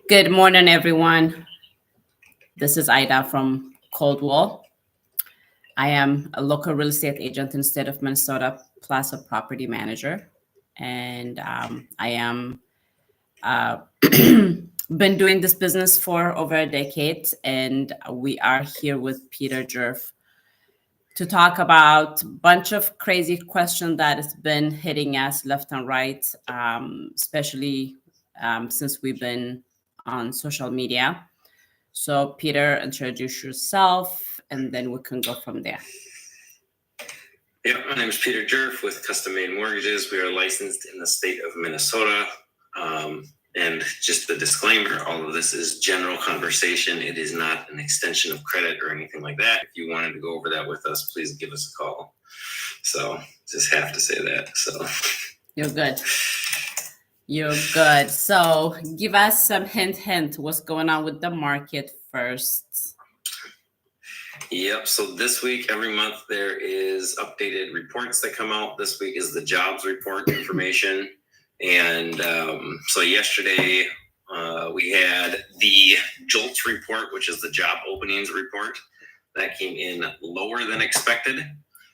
Good morning, everyone. This is Ida from Coldwell. I am a local real estate agent in the state of Minnesota, plus a property manager. And I am been doing this business for over a decade. And we are here with Peter Jerf to talk about a bunch of crazy questions that has been hitting us left and right, especially since we've been on social media. So Peter, introduce yourself and then we can go from there. Yeah, my name is Peter Jerf with Custom Made Mortgages. We are licensed in the state of Minnesota. And just a disclaimer, all of this is general conversation. It is not an extension of credit or anything like that. If you wanted to go over that with us, please give us a call. So just have to say that. So You're good. You're good. So give us some hint, what's going on with the market first. Yep. So this week, every month, there is updated reports that come out. This week is the jobs report information. And so yesterday, we had the JOLTS report, which is the job openings report. That came in lower than expected.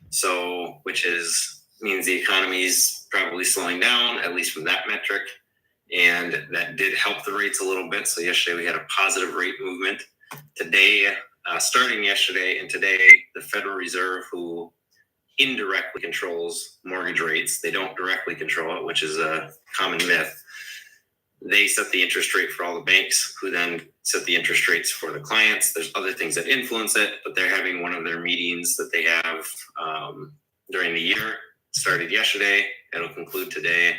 So, which means the economy's probably slowing down, at least from that metric. And that did help the rates a little bit. So yesterday we had a positive rate movement. Today, starting yesterday and today, the Federal Reserve, who indirectly controls mortgage rates, they don't directly control it, which is a common myth. They set the interest rate for all the banks, who then set the interest rates for the clients. There's other things that influence it, but they're having one of their meetings that they have during the year. Started yesterday. It'll conclude today.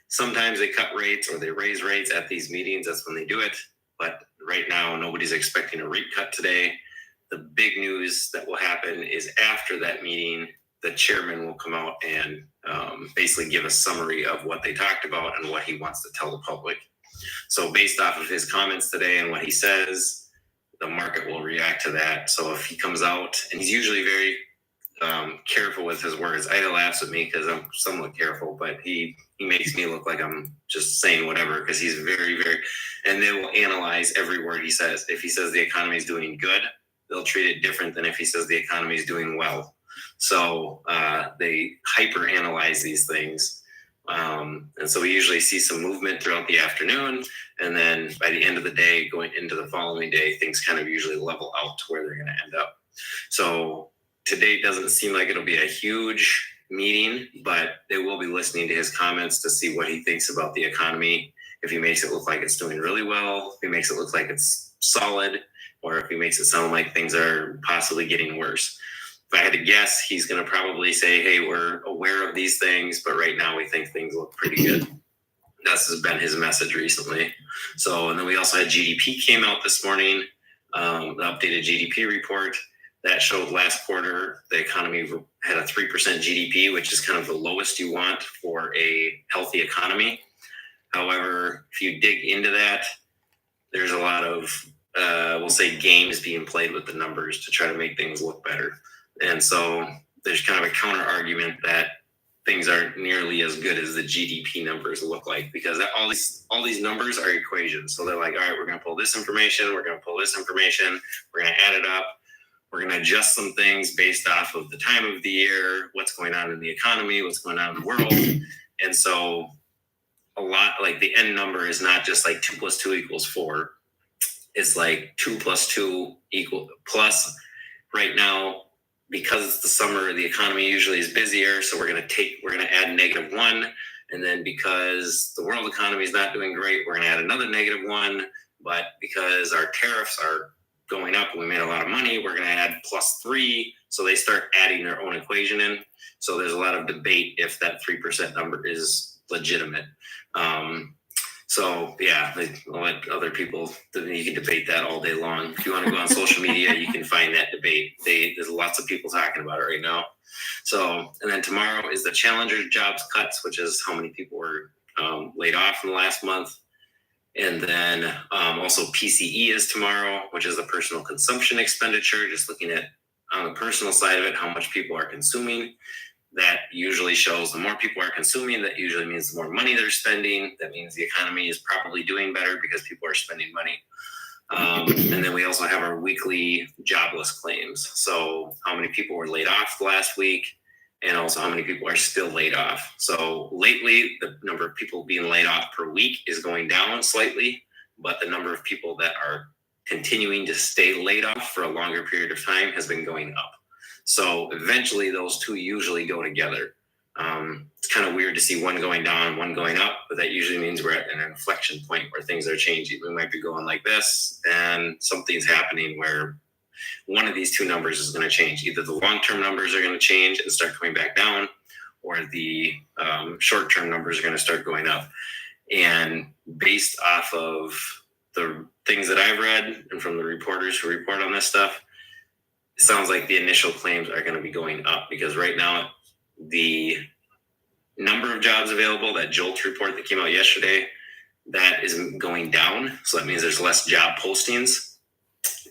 Sometimes they cut rates or they raise rates at these meetings. That's when they do it. But right now, nobody's expecting a rate cut today. The big news that will happen is after that meeting, the chairman will come out and basically give a summary of what they talked about and what he wants to tell the public. So based off of his comments today and what he says, the market will react to that. So if he comes out, and he's usually very careful with his words. Ida laughs at me because I'm somewhat careful, but he makes me look like I'm just saying whatever, because he's very, very, and they will analyze every word he says. If he says the economy is doing good, they'll treat it different than if he says the economy is doing well. So they hyper analyze these things. And so we usually see some movement throughout the afternoon. And then by the end of the day, going into the following day, things kind of usually level out to where they're going to end up. So today doesn't seem like it'll be a huge meeting, but they will be listening to his comments to see what he thinks about the economy. If he makes it look like it's doing really well, if he makes it look like it's solid, or if he makes it sound like things are possibly getting worse. If I had to guess, he's going to probably say, hey, we're aware of these things, but right now we think things look pretty good. That's has been his message recently. So, and then we also had GDP came out this morning, the updated GDP report. That showed last quarter, the economy had a 3% GDP, which is kind of the lowest you want for a healthy economy. However, if you dig into that, there's a lot of, we'll say, games being played with the numbers to try to make things look better. And so there's kind of a counter argument that things aren't nearly as good as the GDP numbers look like, because all these numbers are equations. So they're like, all right, we're going to pull this information, we're going to pull this information, we're going to add it up. We're going to adjust some things based off of the time of the year, what's going on in the economy, what's going on in the world. And so a lot, like the end number is not just like 2 + 2 = 4. It's like 2 + 2 plus right now, because it's the summer, the economy usually is busier. So we're going to add -1. And then because the world economy is not doing great, we're going to add another -1. But because our tariffs are going up and we made a lot of money, we're going to add +3. So they start adding their own equation in. So there's a lot of debate if that 3% number is legitimate. So yeah, I'll let other people, you can debate that all day long. If you want to go on social media, you can find that debate. There's lots of people talking about it right now. So, and then tomorrow is the Challenger jobs cuts, which is how many people were laid off in the last month. And then also PCE is tomorrow, which is the personal consumption expenditure, just looking at on the personal side of it, how much people are consuming. that usually shows the more people are consuming, that usually means the more money they're spending. That means the economy is probably doing better because people are spending money. And then we also have our weekly jobless claims. So how many people were laid off last week, and also how many people are still laid off. So lately, the number of people being laid off per week is going down slightly, but the number of people that are continuing to stay laid off for a longer period of time has been going up. So eventually those two usually go together. It's kind of weird to see one going down, one going up, but that usually means we're at an inflection point where things are changing. We might be going like this, and something's happening where one of these two numbers is going to change. Either the long-term numbers are going to change and start coming back down, or the short-term numbers are going to start going up. And based off of the things that I've read and from the reporters who report on this stuff, it sounds like the initial claims are going to be going up, because right now the number of jobs available, that JOLT report that came out yesterday, that is going down. So that means there's less job postings.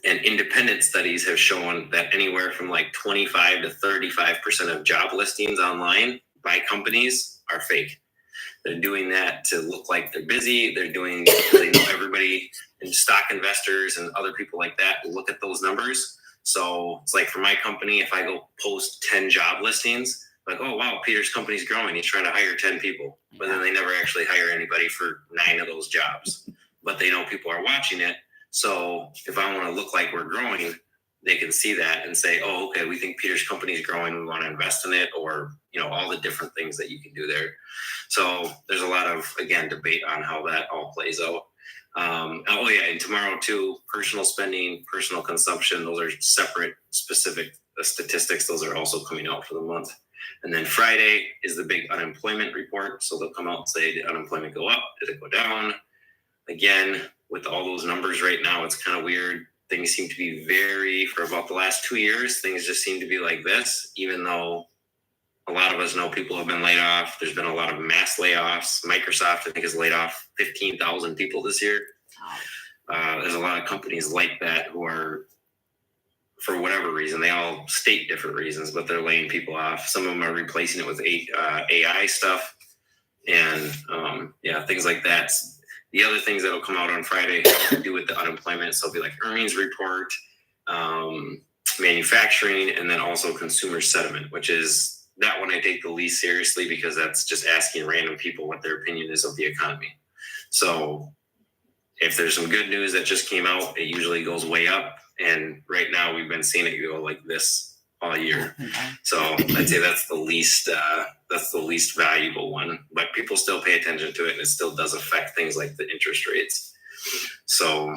And independent studies have shown that anywhere from like 25 to 35% of job listings online by companies are fake. They're doing that to look like they're busy. They know everybody, and stock investors and other people like that look at those numbers. So it's like for my company, if I go post 10 job listings, like, oh, wow, Peter's company's growing. He's trying to hire 10 people. But then they never actually hire anybody for 9 of those jobs. But they know people are watching it. So if I want to look like we're growing, they can see that and say, oh, okay, we think Peter's company's growing. We want to invest in it, or, all the different things that you can do there. So there's a lot of, again, debate on how that all plays out. And tomorrow too, personal spending, personal consumption, those are separate specific statistics. Those are also coming out for the month. And then Friday is the big unemployment report. So they'll come out and say, did unemployment go up? Did it go down? Again, with all those numbers right now, it's kind of weird. Things seem to be for about the last 2 years, things just seem to be like this, even though a lot of us know people have been laid off. There's been a lot of mass layoffs. Microsoft, I think, has laid off 15,000 people this year. There's a lot of companies like that who are, for whatever reason, they all state different reasons, but they're laying people off. Some of them are replacing it with AI stuff and things like that. The other things that will come out on Friday have to do with the unemployment. So it'll be like earnings report, manufacturing, and then also consumer sentiment, which is that one I take the least seriously, because that's just asking random people what their opinion is of the economy. So if there's some good news that just came out, it usually goes way up. And right now we've been seeing it go like this all year. So I'd say that's the least valuable one, but people still pay attention to it, and it still does affect things like the interest rates. So,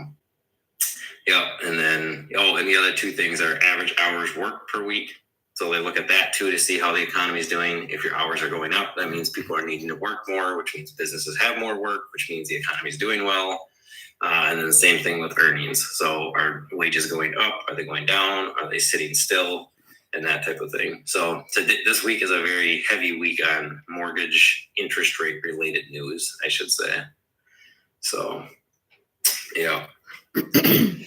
and then, and the other two things are average hours worked per week. So they look at that too to see how the economy is doing. If your hours are going up, that means people are needing to work more, which means businesses have more work, which means the economy is doing well. And then the same thing with earnings. So are wages going up? Are they going down? Are they sitting still? And that type of thing. So this week is a very heavy week on mortgage interest rate related news, I should say. So, yeah.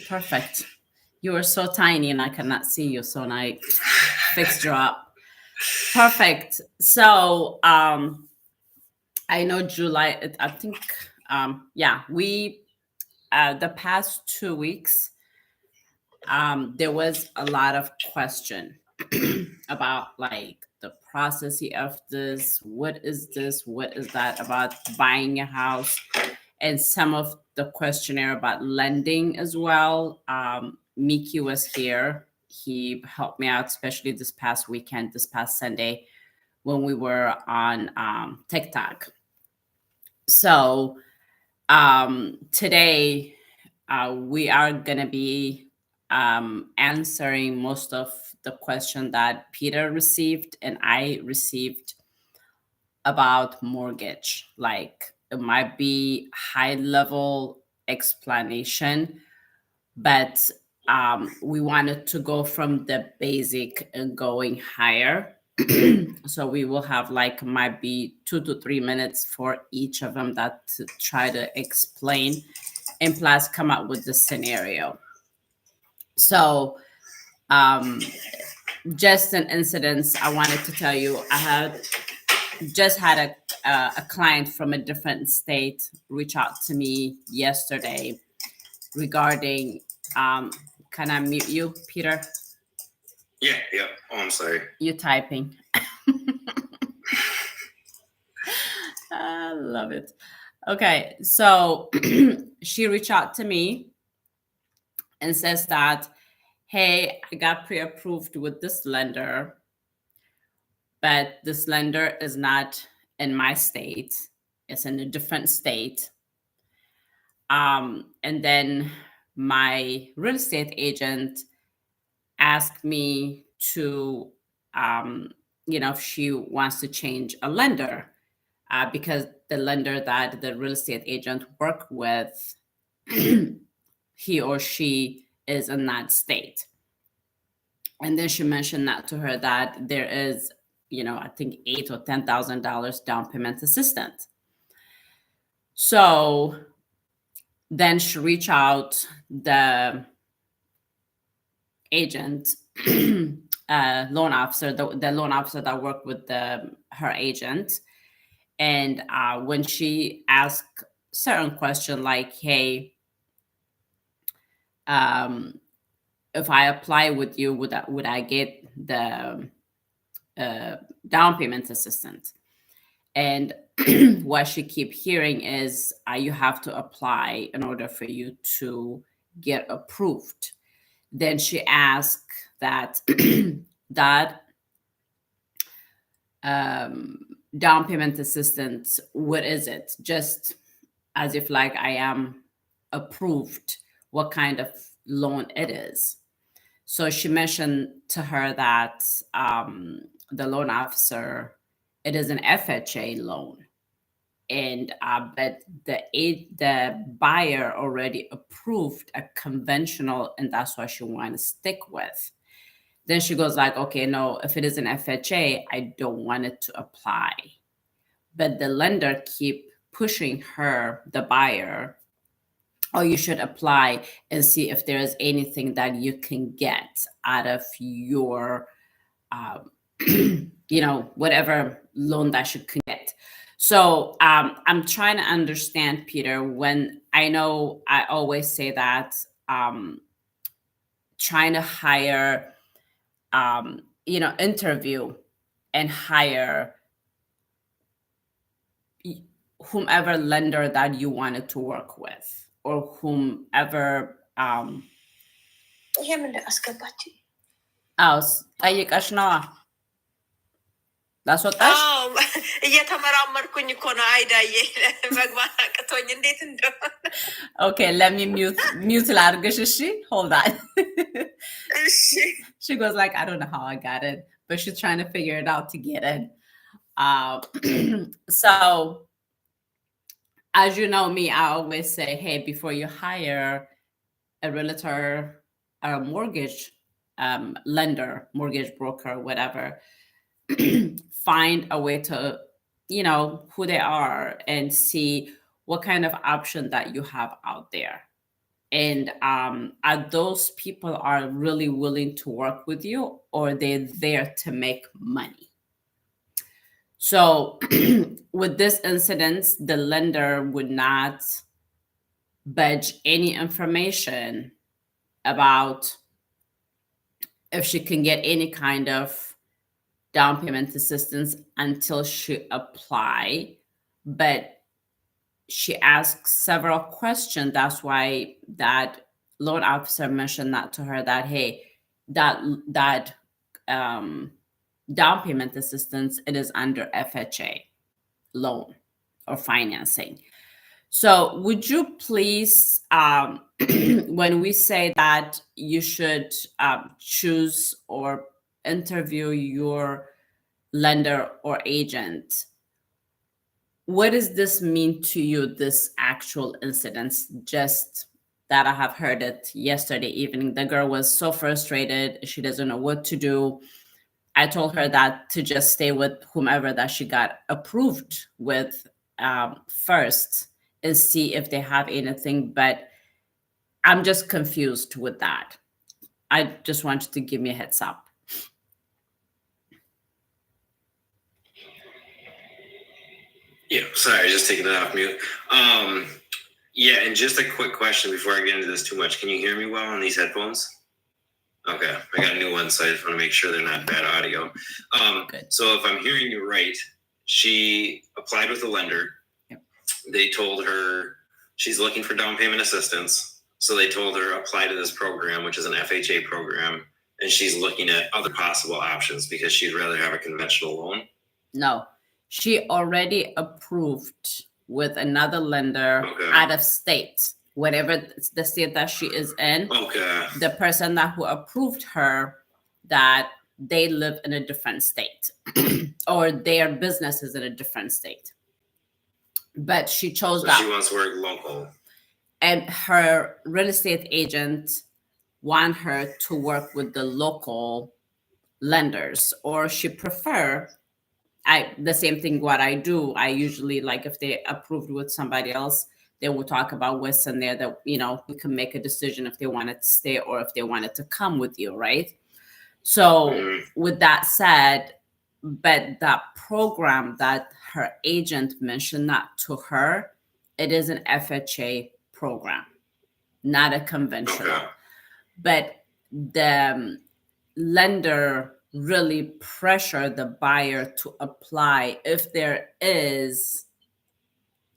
Perfect. You are so tiny and I cannot see you, so I fixed you up. Perfect. So I know July, I think, we, the past 2 weeks, there was a lot of question about like the process of this. What is this? What is that about buying a house? And some of the questionnaire about lending as well. Miki was here. He helped me out, especially this past weekend, this past Sunday, when we were on TikTok. So today we are going to be answering most of the question that Peter received and I received about mortgage. Like, it might be high level explanation, but we wanted to go from the basic and going higher. So we will have might be 2 to 3 minutes for each of them that to try to explain and plus come up with the scenario. So just an incident I wanted to tell you. I had just had a client from a different state reach out to me yesterday regarding, can I mute you, Peter? Yeah. Oh, I'm sorry. You typing. I love it. Okay, so she reached out to me and says that, hey, I got pre-approved with this lender, but this lender is not in my state. It's in a different state. And then my real estate agent asked me to, if she wants to change a lender, because the lender that the real estate agent worked with, he or she is in that state. And then she mentioned that to her that there is, I think $8,000 or $10,000 down payment assistance. So then she reached out the agent, loan officer, the loan officer that worked with her agent. And when she asked certain question like, hey, if I apply with you, would I get the down payment assistance? And what she keep hearing is you have to apply in order for you to get approved. Then she asked that that down payment assistance, what is it? Just as if like I am approved, what kind of loan it is. So she mentioned to her that the loan officer, it is an FHA loan, and but the buyer already approved a conventional, and that's what she wanted to stick with. Then she goes like, okay, no, if it is an FHA, I don't want it to apply. But the lender keep pushing her, the buyer, oh, you should apply and see if there is anything that you can get out of your, whatever loan that you can get. So I'm trying to understand, Peter, when I know I always say that trying to hire, interview and hire whomever lender that you wanted to work with, or whomever else. ጠይቀሽ ነዋ ላስወጣሽ። እየተመራመርኩኝ እኮ ነው አይዳዬ መግባት አቅቶኝ እንዴት እንደሆነ። Okay, let me mute ላድርግሽ። እሺ, hold on. She goes like, I don't know how I got it, but she's trying to figure it out to get it. So as you know me, I always say, hey, before you hire a realtor or a mortgage lender, mortgage broker, whatever, find a way to, who they are and see what kind of option that you have out there. And are those people are really willing to work with you, or they're there to make money? So with this incident, the lender would not budge any information about if she can get any kind of down payment assistance until she apply. But she asked several questions. That's why that loan officer mentioned that to her, that, hey, that down payment assistance, it is under FHA loan or financing. So would you please, when we say that you should choose or interview your lender or agent, what does this mean to you, this actual incident? Just that I have heard it yesterday evening. The girl was so frustrated. She doesn't know what to do. I told her that to just stay with whomever that she got approved with first and see if they have anything. But I'm just confused with that. I just want you to give me a heads up. Yeah, sorry, just taking it off mute. Yeah, and just a quick question before I get into this too much. Can you hear me well on these headphones? Okay, I got new ones, so I just want to make sure they're not bad audio. So if I'm hearing you right, she applied with a lender. Yep. They told her she's looking for down payment assistance. So they told her apply to this program, which is an FHA program, and she's looking at other possible options because she'd rather have a conventional loan. No, she already approved with another lender out of state, whatever the state that she is in. Okay. The person who approved her, that they live in a different state or their business is in a different state. But she chose that. She wants to work local. And her real estate agent want her to work with the local lenders, or she prefer the same thing what I do. I usually, like, if they approved with somebody else, they will talk about what's in there that, we can make a decision if they wanted to stay or if they wanted to come with you, right? So with that said, but that program that her agent mentioned that to her, it is an FHA program, not a conventional. Okay. But the lender really pressure the buyer to apply if there is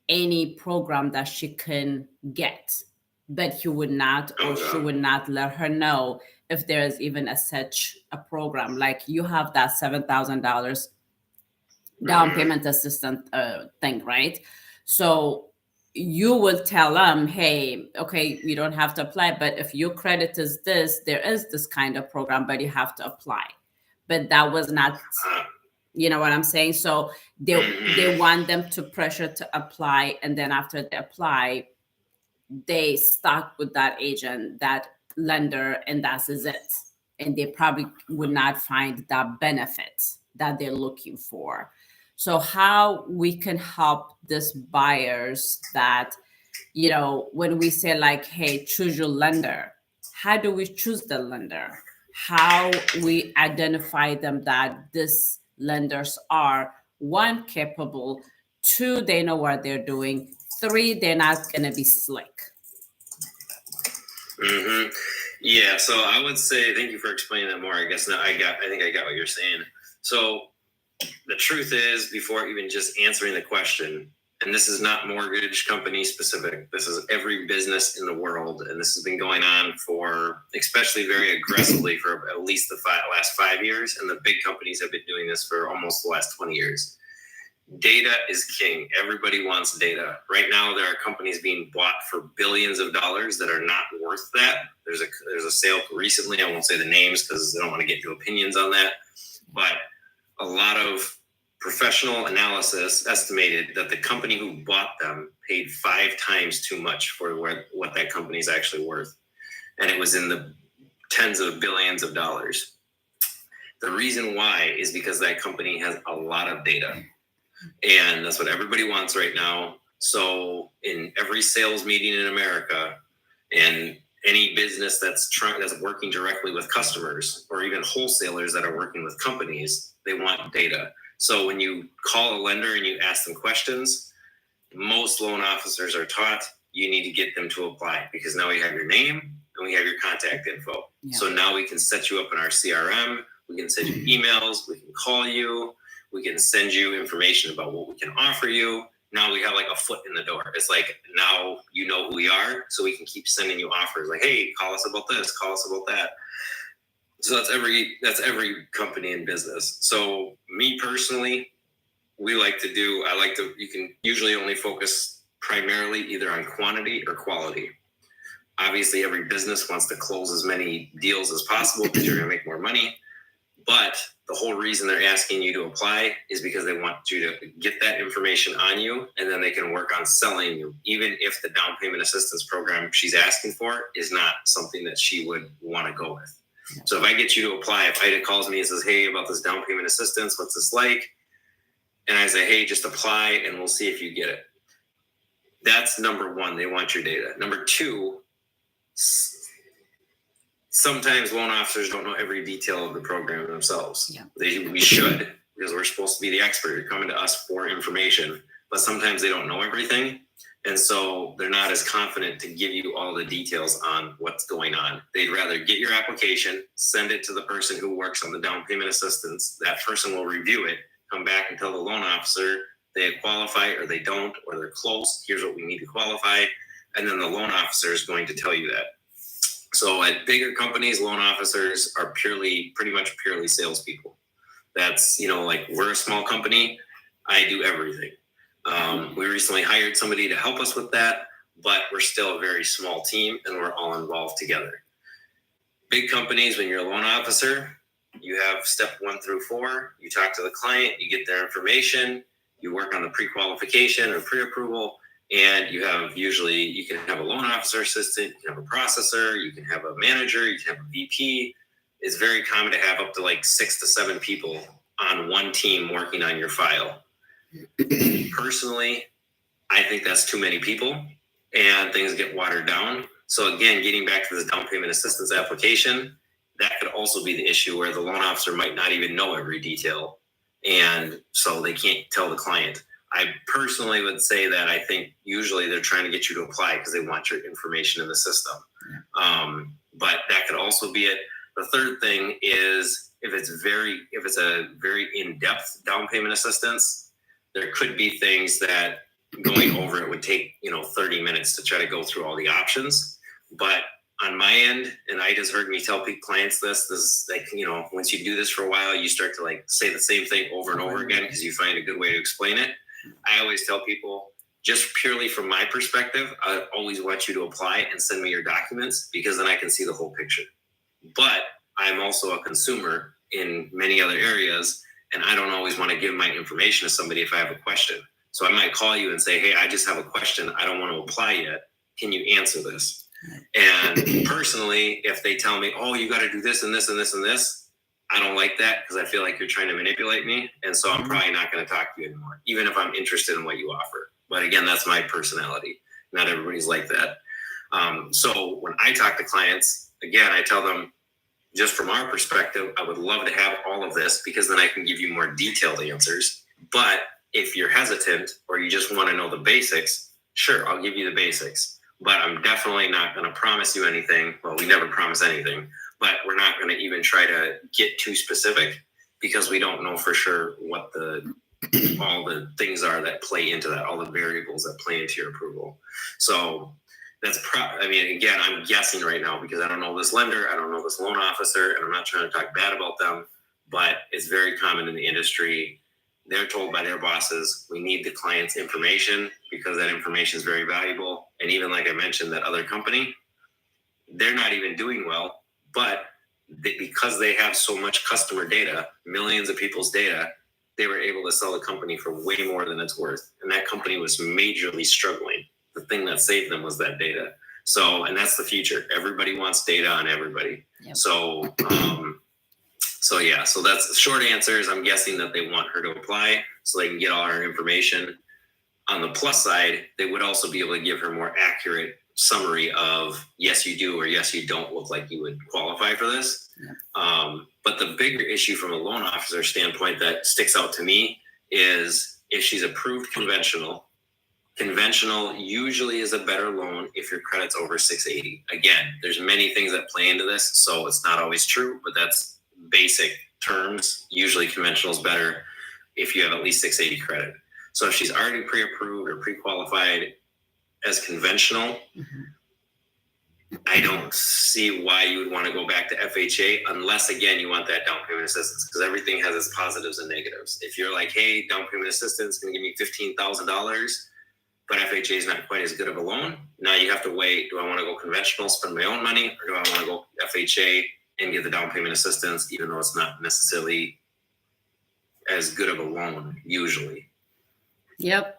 any program that she can get, but he would not, or she would not let her know if there is even such a program. Like, you have that $7,000 down payment assistance thing, right? So you will tell them, hey, okay, you don't have to apply, but if your credit is this, there is this kind of program, but you have to apply. But that was not, you know what I'm saying? So they want them to pressure to apply. And then after they apply, they stuck with that agent, that lender, and that is it. And they probably would not find that benefit that they're looking for. So how we can help these buyers that, when we say like, hey, choose your lender, how do we choose the lender? How we identify them that these lenders are, one, capable, two, they know what they're doing, three, they're not going to be slick. Yeah, so I would say, thank you for explaining that more. I guess now I think I got what you're saying. So the truth is, before even just answering the question, and this is not mortgage company specific, this is every business in the world, and this has been going on for, especially very aggressively, for at least the last 5 years, and the big companies have been doing this for almost the last 20 years. Data is king. Everybody wants data. Right now, there are companies being bought for billions of dollars that are not worth that. There's a sale recently. I won't say the names because I don't want to get into opinions on that, but a lot of professional analysis estimated that the company who bought them paid 5 times too much for what that company is actually worth. And it was in the tens of billions of dollars. The reason why is because that company has a lot of data. And that's what everybody wants right now. So in every sales meeting in America, and any business that's working directly with customers, or even wholesalers that are working with companies, they want data. So when you call a lender and you ask them questions, most loan officers are taught you need to get them to apply, because now we have your name and we have your contact info. Yeah. So now we can set you up in our CRM. We can send you emails. We can call you. We can send you information about what we can offer you. Now we have like a foot in the door. It's like, now you know who we are, so we can keep sending you offers like, hey, call us about this, call us about that. So that's every company in business. So me personally, you can usually only focus primarily either on quantity or quality. Obviously, every business wants to close as many deals as possible because you're going to make more money. But the whole reason they're asking you to apply is because they want you to get that information on you, and then they can work on selling you, even if the down payment assistance program she's asking for is not something that she would want to go with. So if I get you to apply, if Ida calls me and says, hey, about this down payment assistance, what's this like? And I say, hey, just apply and we'll see if you get it. That's number one. They want your data. Number two, sometimes loan officers don't know every detail of the program themselves. Yeah. We should, because we're supposed to be the expert. You're coming to us for information. but sometimes they don't know everything. And so they're not as confident to give you all the details on what's going on. They'd rather get your application, send it to the person who works on the down payment assistance. That person will review it, come back and tell the loan officer they qualify or they don't, or they're close. Here's what we need to qualify. And then the loan officer is going to tell you that. So at bigger companies, loan officers are pretty much purely salespeople. That's, like we're a small company. I do everything. We recently hired somebody to help us with that, but we're still a very small team and we're all involved together. Big companies, when you're a loan officer, you have step 1 through 4. You talk to the client, you get their information, you work on the pre-qualification or pre-approval, and you can have a loan officer assistant, you can have a processor, you can have a manager, you can have a VP. It's very common to have up to like 6 to 7 people on one team working on your file. Personally, I think that's too many people and things get watered down. So again, getting back to this down payment assistance application, that could also be the issue where the loan officer might not even know every detail. And so they can't tell the client. I personally would say that I think usually they're trying to get you to apply because they want your information in the system. But that could also be it. The third thing is if it's a very in-depth down payment assistance, there could be things that going over it would take, 30 minutes to try to go through all the options. But on my end, and I just heard me tell clients this is like, once you do this for a while, you start to like say the same thing over and over again because you find a good way to explain it. I always tell people, just purely from my perspective, I always want you to apply and send me your documents because then I can see the whole picture. But I'm also a consumer in many other areas, and I don't always want to give my information to somebody if I have a question. So I might call you and say, hey, I just have a question. I don't want to apply yet. Can you answer this? And personally, if they tell me, oh, you got to do this and this and this and this, I don't like that because I feel like you're trying to manipulate me. And so I'm probably not going to talk to you anymore, even if I'm interested in what you offer. But again, that's my personality. Not everybody's like that. So when I talk to clients, again, I tell them, just from our perspective, I would love to have all of this because then I can give you more detailed answers. But if you're hesitant or you just want to know the basics, sure, I'll give you the basics. But I'm definitely not going to promise you anything. Well, we never promise anything, but we're not going to even try to get too specific because we don't know for sure what all the things are that play into that, all the variables that play into your approval. So that's again, I'm guessing right now because I don't know this lender, I don't know this loan officer, and I'm not trying to talk bad about them, but it's very common in the industry. They're told by their bosses, we need the client's information because that information is very valuable. And even like I mentioned, that other company, they're not even doing well, but because they have so much customer data, millions of people's data, they were able to sell the company for way more than it's worth. And that company was majorly struggling. The thing that saved them was that data. So, and that's the future. Everybody wants data on everybody. Yep. So that's the short answer is I'm guessing that they want her to apply so they can get all her information. On the plus side, they would also be able to give her more accurate summary of yes, you do, or yes, you don't look like you would qualify for this. Yeah. But the bigger issue from a loan officer standpoint that sticks out to me is if she's approved conventional usually is a better loan if your credit's over 680. Again, there's many things that play into this, so it's not always true, but that's basic terms. Usually conventional is better if you have at least 680 credit. So if she's already pre-approved or pre-qualified as conventional, I don't see why you would want to go back to FHA unless, again, you want that down payment assistance because everything has its positives and negatives. If you're like, hey, down payment assistance is going to give me $15,000, but FHA is not quite as good of a loan. Now you have to weigh, do I want to go conventional, spend my own money, or do I want to go FHA and get the down payment assistance, even though it's not necessarily as good of a loan usually? Yep.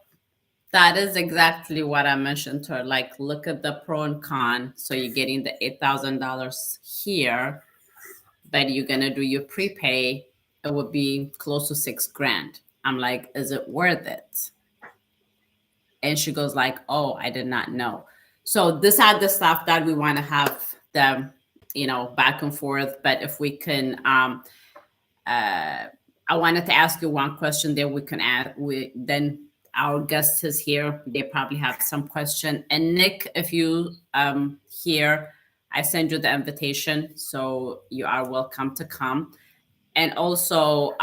That is exactly what I mentioned to her. Like, look at the pro and con. So you're getting the $8,000 here, but you're going to do your prepay. It would be close to $6,000. I'm like, is it worth it? And she goes like, oh, I did not know. So this are the stuff that we want to have them, back and forth. But if we can, I wanted to ask you one question there we can add. our guest is here. They probably have some question. And Nick, if you here, I send you the invitation, so you are welcome to come. And also,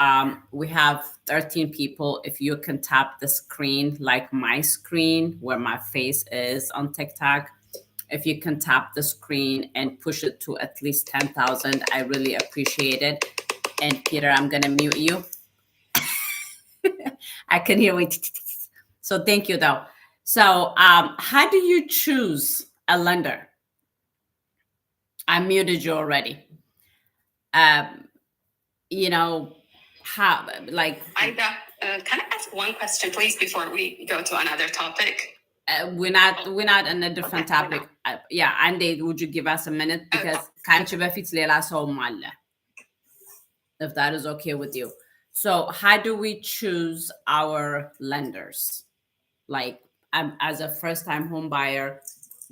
we have 13 people. If you can tap the screen, like my screen, where my face is on TikTok, if you can tap the screen and push it to at least 10,000, I really appreciate it. And Peter, I'm gonna mute you. I can hear it. So thank you, though. So how do you choose a lender? I muted you already. You know, how, like... Can I ask one question, please, before we go to another topic? We're not in a different topic. Yeah, Andy, would you give us a minute? Because ከአንቺ በፊት ሌላ ሰውም አለ. If that is okay with you. So how do we choose our lenders? Like, as a first-time home buyer,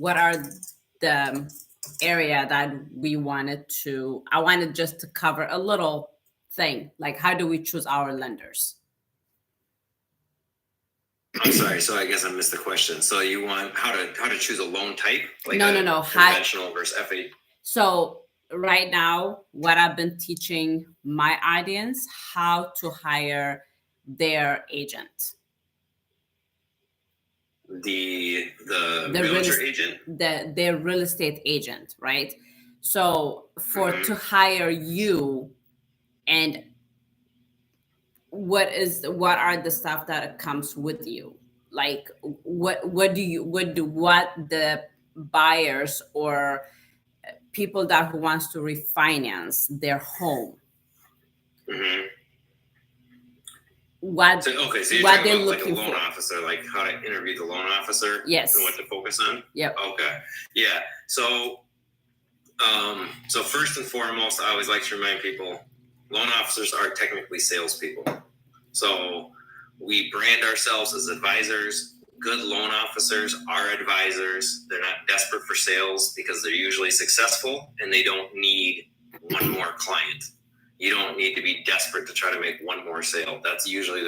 what are the area that we wanted to... I wanted just to cover a little thing. Like, how do we choose our lenders? I'm sorry, so I guess I missed the question. So you want how to choose a loan type? Like No. Conventional versus FA? So right now, what I've been teaching my audience, how to hire their agent. The realtor agent? Their real estate agent, right? So to hire you, and what are the stuff that comes with you? Like what the buyers or people who wants to refinance their home, what so you're what talking they're about looking like a loan for. officer, like how to interview the loan officer? Yes. And what to focus on? Yep. Okay. Yeah. So first and foremost, I always like to remind people, loan officers are technically salespeople. So we brand ourselves as advisors. Good loan officers are advisors. They're not desperate for sales because they're usually successful and they don't need one more client. You don't need to be desperate to try to make one more sale. That's usually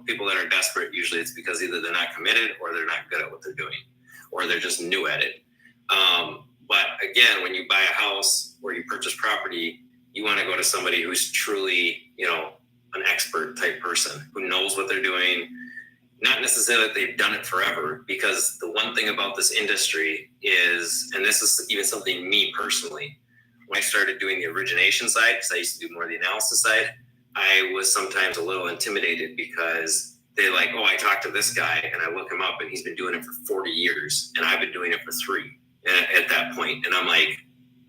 people that are desperate, usually it's because either they're not committed or they're not good at what they're doing, or they're just new at it. But again, when you buy a house or you purchase property, you want to go to somebody who's truly, an expert type person who knows what they're doing. Not necessarily that they've done it forever, because the one thing about this industry is, and this is even something me personally, when I started doing the origination side, because I used to do more of the analysis side, I was sometimes a little intimidated because they're like, oh, I talked to this guy and I look him up and he's been doing it for 40 years and I've been doing it for 3 at that point. And I'm like,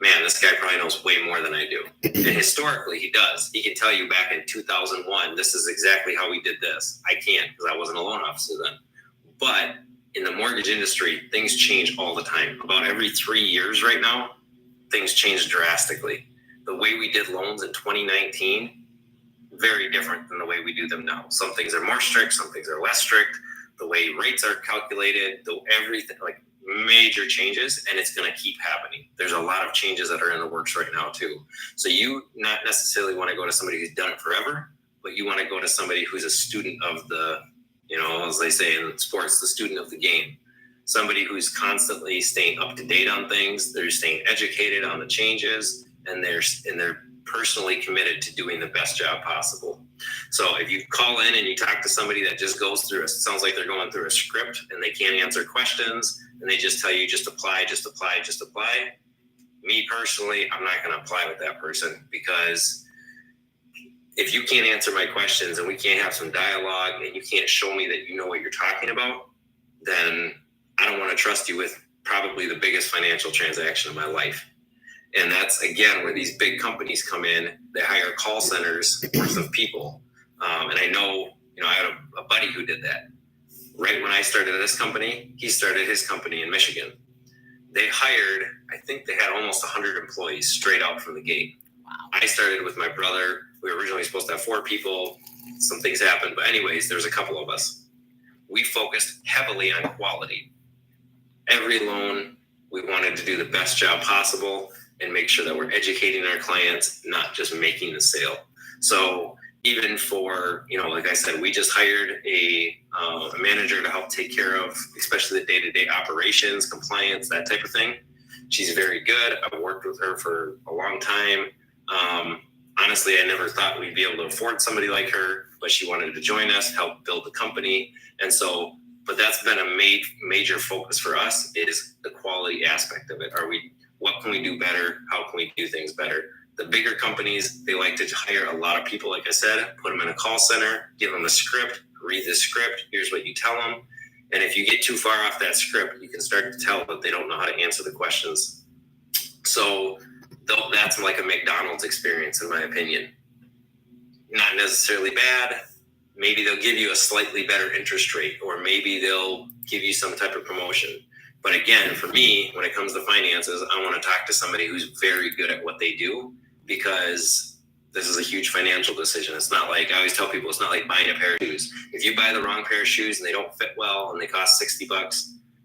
man, this guy probably knows way more than I do. And historically, he does. He can tell you back in 2001, this is exactly how we did this. I can't, because I wasn't a loan officer then. But in the mortgage industry, things change all the time. About every 3 years right now, things change drastically. The way we did loans in 2019, very different than the way we do them now. Some things are more strict, some things are less strict. The way rates are calculated, everything, like major changes, and it's going to keep happening. There's a lot of changes that are in the works right now too. So you not necessarily want to go to somebody who's done it forever, but you want to go to somebody who's a student of the, as they say in sports, the student of the game. Somebody who's constantly staying up to date on things. They're staying educated on the changes, and they're personally committed to doing the best job possible. So if you call in and you talk to somebody that just goes through it sounds like they're going through a script and they can't answer questions and they just tell you just apply. Me personally, I'm not going to apply with that person, because if you can't answer my questions and we can't have some dialogue and you can't show me that you know what you're talking about, then I don't want to trust you with probably the biggest financial transaction of my life. And that's, again, where these big companies come in. They hire call centers worth of people. And I know, I had a buddy who did that. Right when I started this company, he started his company in Michigan. They hired, I think they had almost 100 employees straight out from the gate. Wow. I started with my brother. We were originally supposed to have 4 people. Some things happened. But anyways, there's a couple of us. We focused heavily on quality. Every loan, we wanted to do the best job possible and make sure that we're educating our clients, not just making the sale. So even for, like I said, we just hired a manager to help take care of, especially the day-to-day operations, compliance, that type of thing. She's very good. I've worked with her for a long time. Honestly, I never thought we'd be able to afford somebody like her, but she wanted to join us, help build the company. And so, but that's been a major focus for us, is the quality aspect of it. What can we do better? How can we do things better? The bigger companies, they like to hire a lot of people, like I said, put them in a call center, give them a script, read the script, here's what you tell them. And if you get too far off that script, you can start to tell that they don't know how to answer the questions. So that's like a McDonald's experience, in my opinion. Not necessarily bad. Maybe they'll give you a slightly better interest rate, or maybe they'll give you some type of promotion. But again, for me, when it comes to finances, I want to talk to somebody who's very good at what they do, because this is a huge financial decision. It's not like, I always tell people, it's not like buying a pair of shoes. If you buy the wrong pair of shoes and they don't fit well and they cost $60,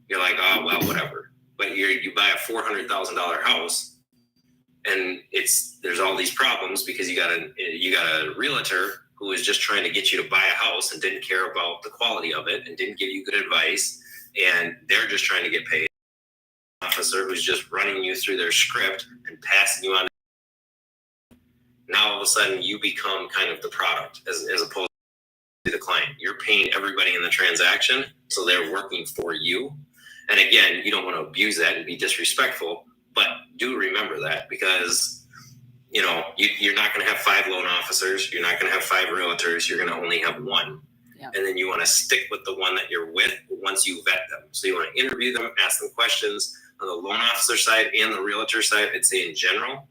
you're like, oh, well, whatever. But you buy a $400,000 house, and there's all these problems because you got a realtor who is just trying to get you to buy a house and didn't care about the quality of it and didn't give you good advice, and they're just trying to get paid. An officer who's just running you through their script and passing you on. Now all of a sudden you become kind of the product as opposed to the client. You're paying everybody in the transaction, so they're working for you. And again, you don't want to abuse that and be disrespectful, but do remember that, because you're not going to have 5 loan officers. You're not going to have 5 realtors. You're going to only have 1. Yep. And then you want to stick with the one that you're with once you vet them. So you want to interview them, ask them questions. On the loan officer side and the realtor side, I'd say in general,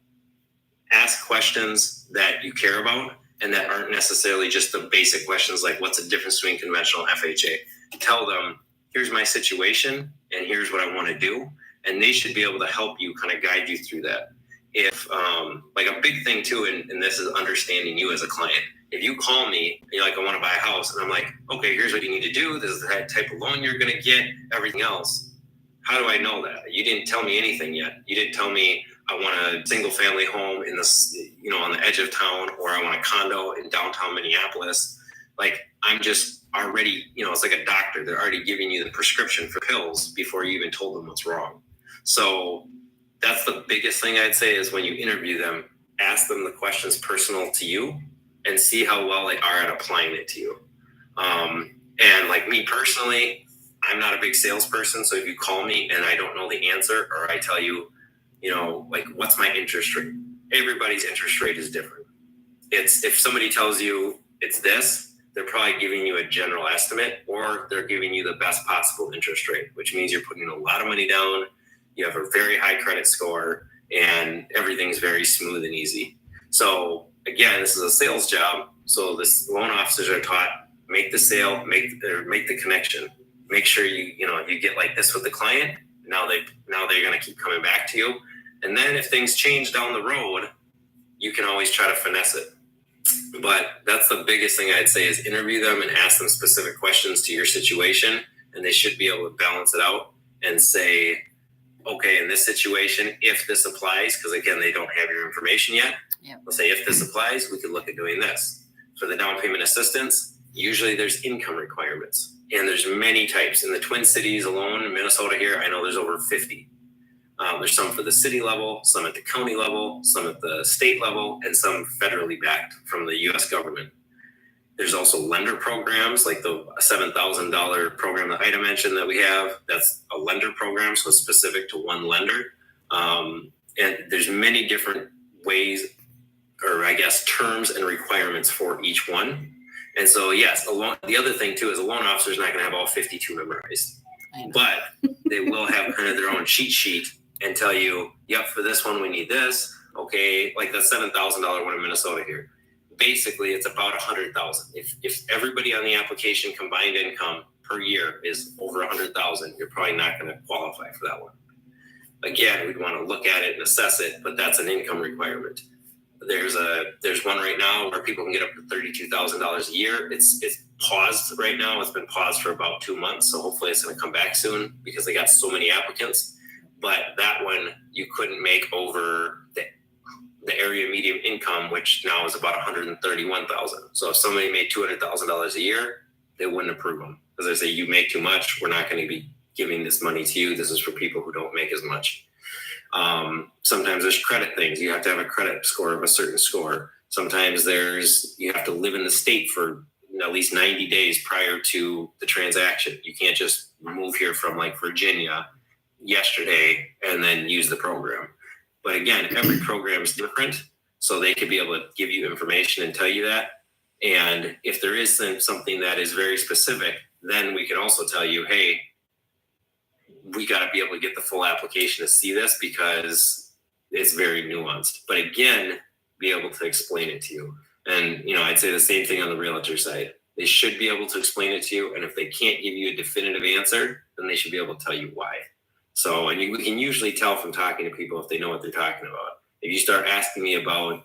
ask questions that you care about and that aren't necessarily just the basic questions like, what's the difference between conventional and FHA? Tell them, here's my situation and here's what I want to do. And they should be able to help you, kind of guide you through that. If like a big thing too, and this is understanding you as a client. If you call me and you're like, I want to buy a house, and I'm like, okay, here's what you need to do. This is the type of loan you're going to get, everything else. How do I know that? You didn't tell me anything yet. You didn't tell me I want a single family home in this, on the edge of town, or I want a condo in downtown Minneapolis. Like, I'm just already, it's like a doctor. They're already giving you the prescription for pills before you even told them what's wrong. So that's the biggest thing I'd say, is when you interview them, ask them the questions personal to you and see how well they are at applying it to you. And like me personally, I'm not a big salesperson. So if you call me and I don't know the answer, or I tell you, like, what's my interest rate? Everybody's interest rate is different. If somebody tells you it's this, they're probably giving you a general estimate, or they're giving you the best possible interest rate, which means you're putting a lot of money down. You have a very high credit score, and everything's very smooth and easy. So again, this is a sales job. So this loan officers are taught, make the sale, make the connection. Make sure you get like this with the client. Now they're going to keep coming back to you. And then if things change down the road, you can always try to finesse it. But that's the biggest thing I'd say, is interview them and ask them specific questions to your situation. And they should be able to balance it out and say, okay, in this situation, if this applies, because again, they don't have your information yet. Yep. They'll say, if this applies, we could look at doing this. For the down payment assistance, usually there's income requirements. And there's many types. In the Twin Cities alone, in Minnesota here, I know there's over 50. There's some for the city level, some at the county level, some at the state level, and some federally backed from the U.S. government. There's also lender programs, like the $7,000 program that Ida mentioned that we have. That's a lender program, so it's specific to one lender. And there's many different ways, or I guess terms and requirements for each one. And so, yes, the other thing too is a loan officer is not going to have all 52 memorized, but they will have kind of their own cheat sheet and tell you, yep, for this one we need this. Okay, like the $7,000 one in Minnesota here. Basically, it's about $100,000. If everybody on the application combined income per year is over $100,000, you're probably not going to qualify for that one. Again, we'd want to look at it and assess it, but that's an income requirement. There's one right now where people can get up to $32,000 a year. It's paused right now. It's been paused for about 2 months, so hopefully it's going to come back soon because they got so many applicants. But that one, you couldn't make over the area median income, which now is about $131,000. So if somebody made $200,000 a year, they wouldn't approve them because they say you make too much. We're not going to be giving this money to you. This is for people who don't make as much. Sometimes there's credit things. You have to have a credit score of a certain score. Sometimes you have to live in the state for at least 90 days prior to the transaction. You can't just move here from like Virginia yesterday and then use the program. But again, every program is different. So they could be able to give you information and tell you that. And if there is something that is very specific, then we can also tell you, hey, we got to be able to get the full application to see this because it's very nuanced. But again, be able to explain it to you. And, I'd say the same thing on the realtor side. They should be able to explain it to you. And if they can't give you a definitive answer, then they should be able to tell you why. So, and we can usually tell from talking to people if they know what they're talking about. If you start asking me about,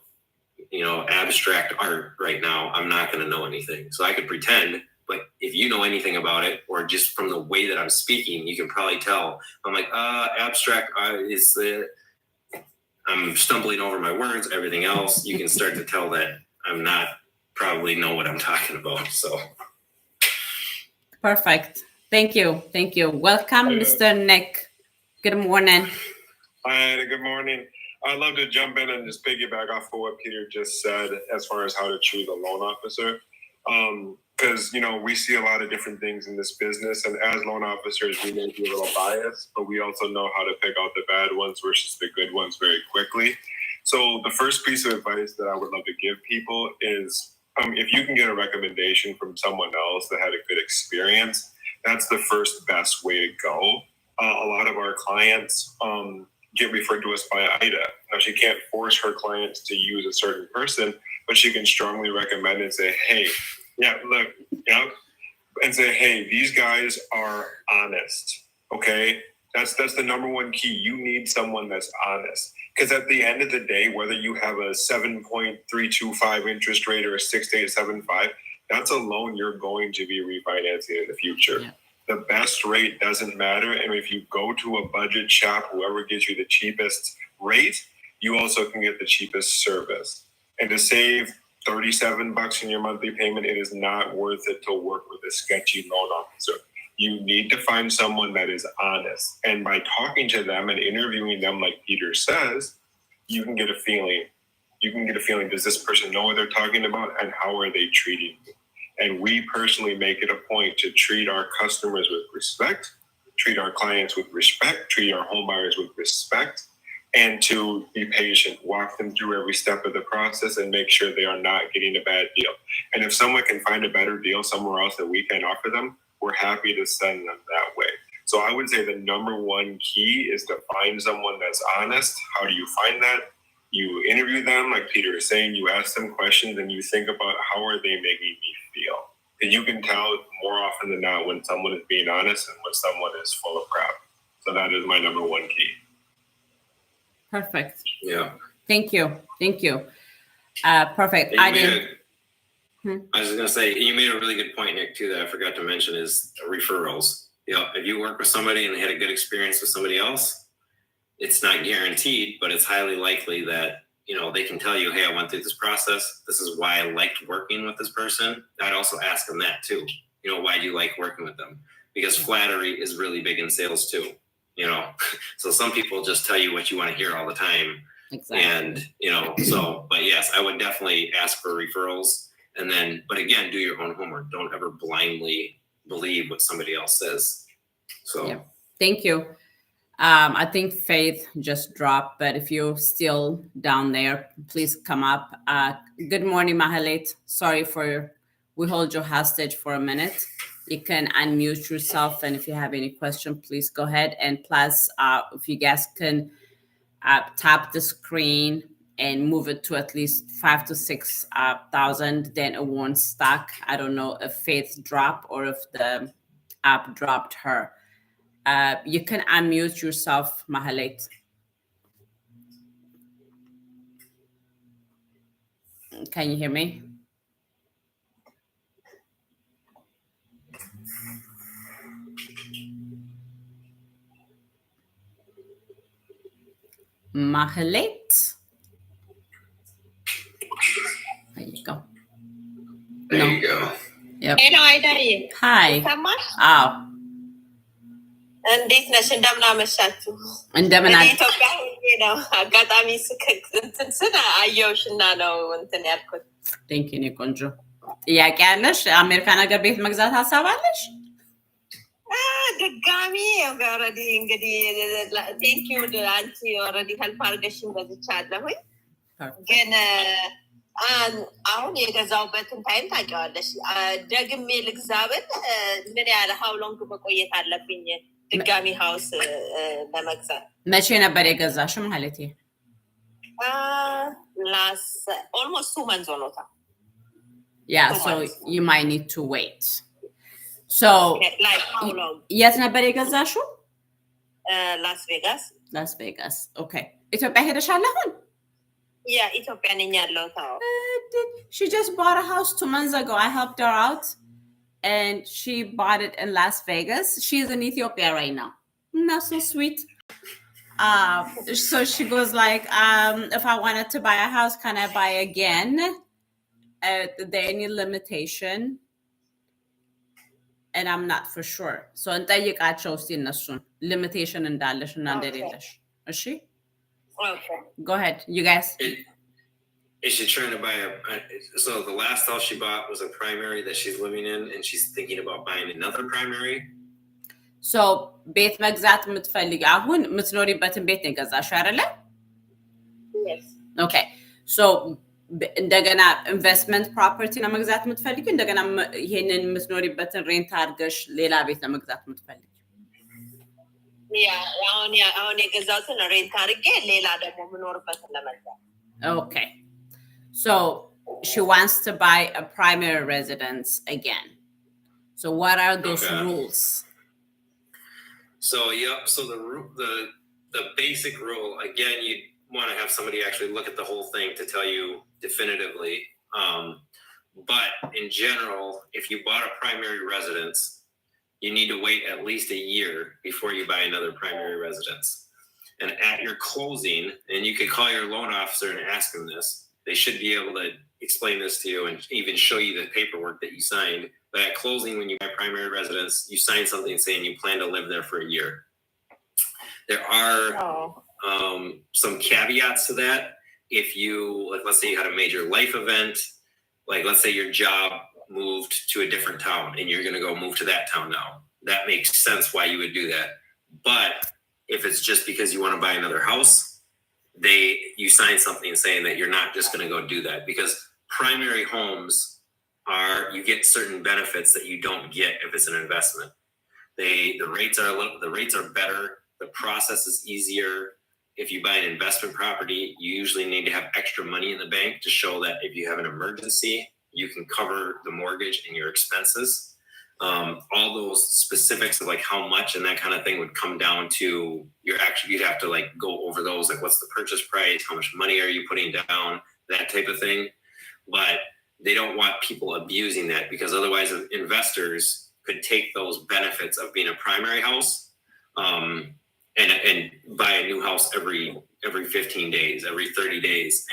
abstract art right now, I'm not going to know anything. So I could pretend, but if you know anything about it, or just from the way that I'm speaking, you can probably tell. I'm like, abstract art is I'm stumbling over my words, everything else. You can start to tell that I'm not probably know what I'm talking about. So. Perfect. Thank you. Welcome, Mr. Nick. Good morning. Hi, good morning. I'd love to jump in and just piggyback off of what Peter just said as far as how to choose a loan officer. Because, we see a lot of different things in this business. And as loan officers, we may be a little biased, but we also know how to pick out the bad ones versus the good ones very quickly. So the first piece of advice that I would love to give people is if you can get a recommendation from someone else that had a good experience, that's the first best way to go. A lot of our clients get referred to us by Ida. Now, she can't force her clients to use a certain person, but she can strongly recommend and say, hey, and say, hey, these guys are honest, okay? That's the number one key. You need someone that's honest. Because at the end of the day, whether you have a 7.325 interest rate or a 6.875, that's a loan you're going to be refinancing in the future. Yeah. The best rate doesn't matter. And if you go to a budget shop, whoever gives you the cheapest rate, you also can get the cheapest service. And to save $37 in your monthly payment, it is not worth it to work with a sketchy loan officer. You need to find someone that is honest. And by talking to them and interviewing them, like Peter says, you can get a feeling. Does this person know what they're talking about, and how are they treating you? And we personally make it a point to treat our customers with respect, treat our clients with respect, treat our home buyers with respect, and to be patient, walk them through every step of the process and make sure they are not getting a bad deal. And if someone can find a better deal somewhere else that we can offer them, we're happy to send them that way. So I would say the number one key is to find someone that's honest. How do you find that? You interview them, like Peter is saying, you ask them questions, and you think about how are they making me feel. And you can tell more often than not when someone is being honest and when someone is full of crap. So that is my number one key. Perfect. Yeah. Thank you. Perfect. I was just going to say, you made a really good point, Nick, too, that I forgot to mention is referrals. If you work with somebody and they had a good experience with somebody else, it's not guaranteed, but it's highly likely that, they can tell you, hey, I went through this process. This is why I liked working with this person. I'd also ask them that too. Why do you like working with them? Because flattery is really big in sales too. So some people just tell you what you want to hear all the time. Exactly. And, but yes, I would definitely ask for referrals. And then, but again, do your own homework. Don't ever blindly believe what somebody else says. So yeah. Thank you. I think Faith just dropped, but if you're still down there, please come up. Good morning, Mahalit. Sorry we hold you hostage for a minute. You can unmute yourself, and if you have any question, please go ahead. And plus, if you guys can tap the screen and move it to at least 5,000 to 6,000, then it won't stuck. I don't know if Faith dropped or if the app dropped her. You can unmute yourself, Mahalit. Can you hear me? Mahalit? There you go. Yep. ሄሎ አይዳዬ Hi. ይሰማል? አዎ እንዴት ነሽ? እንደምን አመሻችሁ? እንደምን እኔ ኢትዮጵያ ሆኜ ነው አጋጣሚ እንትን ስል አየሁሽና ነው እንትን ያልኩት። ቴንክ ዩ ቆንጆ። ጥያቄ አለሽ? አሜሪካን ሀገር ቤት መግዛት ሀሳብ አለሽ? ድጋሚ ኦልሬዲ እንግዲህ ቴንክ ዩ አንቺ ኦልሬዲ ሄልፕ አድርገሽኝ ገዝቻለሁኝ። ግን አሁን የገዛሁበትን ታይም ታውቂዋለሽ። ደግሜ ልግዛብል ምን ያህል ሀው ሎንግ መቆየት አለብኝ ድጋሚ ሀውስ ለመግዛት? መቼ ነበር የገዛሽ ማለቴ? almost 2 months ሆኖታል። Yeah, 2 so months. you might need to wait. So like how long? የት ነበር የገዛሽው? ላስ ቬጋስ። ላስ ቬጋስ። ኦኬ። ኢትዮጵያ ሄደሻል አሁን? ያ ኢትዮጵያ ነኝ ያለሁት። She just bought a house 2 months ago. I helped her out and she bought it in Las Vegas. She's in Ethiopia right now. Not so sweet. So she goes like, if I wanted to buy a house, can I buy again? There any limitation? And I'm not for sure. So እንጠይቃቸው እስቲ እነሱን limitation እንዳለሽ እና እንደሌለሽ። እሺ? Okay. Go ahead, you guys. Is she trying to buy so the last house she bought was a primary that she's living in, and she's thinking about buying another primary? So ቤት መግዛት የምትፈልጊ አሁን የምትኖሪበትን ቤት ነው የገዛሽው አይደለ? Yes. Okay. So እንደገና ኢንቨስትመንት ፕሮፐርቲ ነው መግዛት የምትፈልጊ? እንደገና ይሄንን የምትኖሪበትን ሬንት አድርገሽ ሌላ ቤት ነው መግዛት የምትፈልጊ? አሁን የገዛሁትን ሬንት አድርጌ ሌላ ደግሞ የምኖርበትን ለመግዛት። Okay. So she wants to buy a primary residence again. So what are those rules? So the basic rule, again, you want to have somebody actually look at the whole thing to tell you definitively. But in general, if you bought a primary residence, you need to wait at least a year before you buy another primary residence. And at your closing, and you could call your loan officer and ask them this, they should be able to explain this to you and even show you the paperwork that you signed. But at closing, when you buy primary residence, you sign something saying you plan to live there for a year. There are some caveats to that. If you, like, let's say you had a major life event, like let's say your job moved to a different town and you're going to go move to that town now. That makes sense why you would do that. But if it's just because you want to buy another house, you sign something saying that you're not just going to go do that, because primary homes you get certain benefits that you don't get if it's an investment. The rates are better. The process is easier. If you buy an investment property, you usually need to have extra money in the bank to show that if you have an emergency, you can cover the mortgage and your expenses. All those specifics of like how much and that kind of thing would come down to you'd have to like go over those, like what's the purchase price, how much money are you putting down, that type of thing. But they don't want people abusing that, because otherwise investors could take those benefits of being a primary house and buy a new house every 15 days, every 30 days.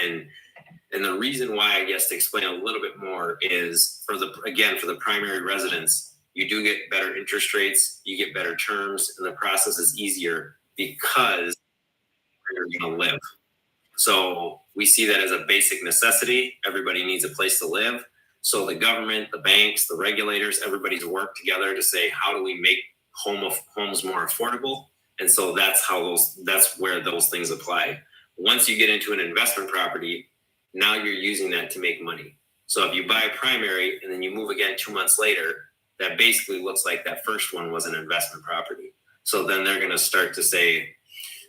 And the reason why, I guess, to explain a little bit more, is for the primary residence, you do get better interest rates, you get better terms, and the process is easier because you're going to live. So we see that as a basic necessity. Everybody needs a place to live. So the government, the banks, the regulators, everybody's worked together to say, how do we make homes more affordable? And so that's where those things apply. Once you get into an investment property, now you're using that to make money. So if you buy a primary and then you move again 2 months later, that basically looks like that first one was an investment property. So then they're going to start to say,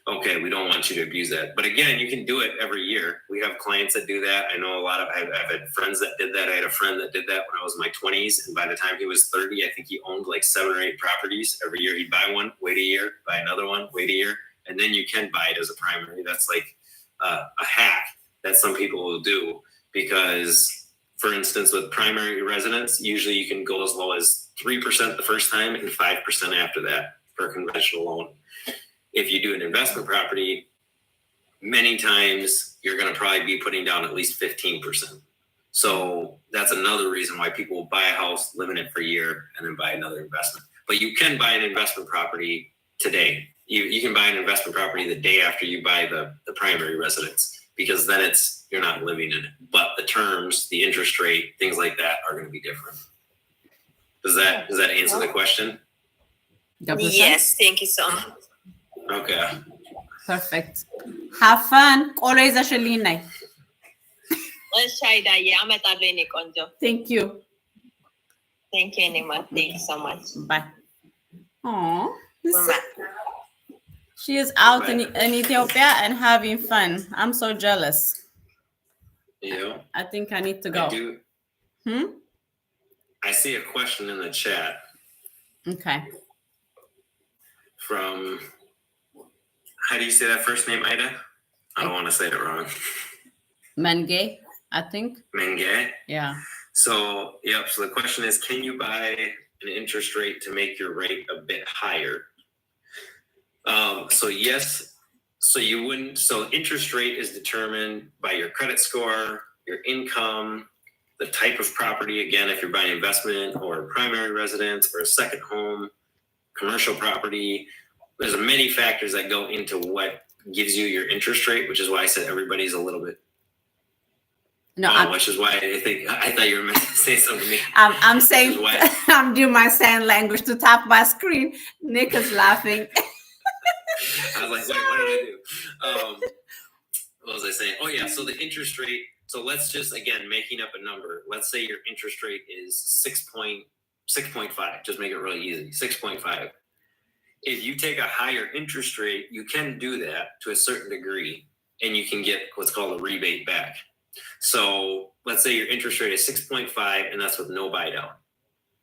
okay, we don't want you to abuse that. But again, you can do it every year. We have clients that do that. I know I've had friends that did that. I had a friend that did that when I was in my 20s. And by the time he was 30, I think he owned like 7 or 8 properties. Every year he'd buy one, wait a year, buy another one, wait a year. And then you can buy it as a primary. That's like a hack that some people will do, because, for instance, with primary residence, usually you can go as low as 3% the first time and 5% after that for a conventional loan. If you do an investment property, many times you're going to probably be putting down at least 15%. So that's another reason why people will buy a house, live in it for a year, and then buy another investment. But you can buy an investment property today. You can buy an investment property the day after you buy the primary residence, because then you're not living in it. But the terms, the interest rate, things like that are going to be different. Does that answer the question? Yes, thank you so much. Okay. Perfect. Have fun. Always a Shalina. Thank you. Thank you, Nima. Thank you so much. Bye. Oh, she is out in Ethiopia and having fun. I'm so jealous. Yeah. I think I need to go. I see a question in the chat. Okay. From, how do you say that first name, Ida? I don't want to say it wrong. Menge, I think. Menge? Yeah. So, yep. So the question is, can you buy an interest rate to make your rate a bit higher? So yes. So you wouldn't. So interest rate is determined by your credit score, your income, the type of property. Again, if you're buying investment or primary residence or a second home, commercial property, there's many factors that go into what gives you your interest rate, which is why I said everybody's a little bit. No, which is why I thought you were meant to say something to me. I'm saying I'm doing my sign language to tap my screen. Nick is laughing. I was like, wait, what did I do? What was I saying? Oh yeah, so the interest rate. So let's just, again, making up a number. Let's say your interest rate is 6.5. Just make it really easy. 6.5. If you take a higher interest rate, you can do that to a certain degree, and you can get what's called a rebate back. So let's say your interest rate is 6.5, and that's with no buy down.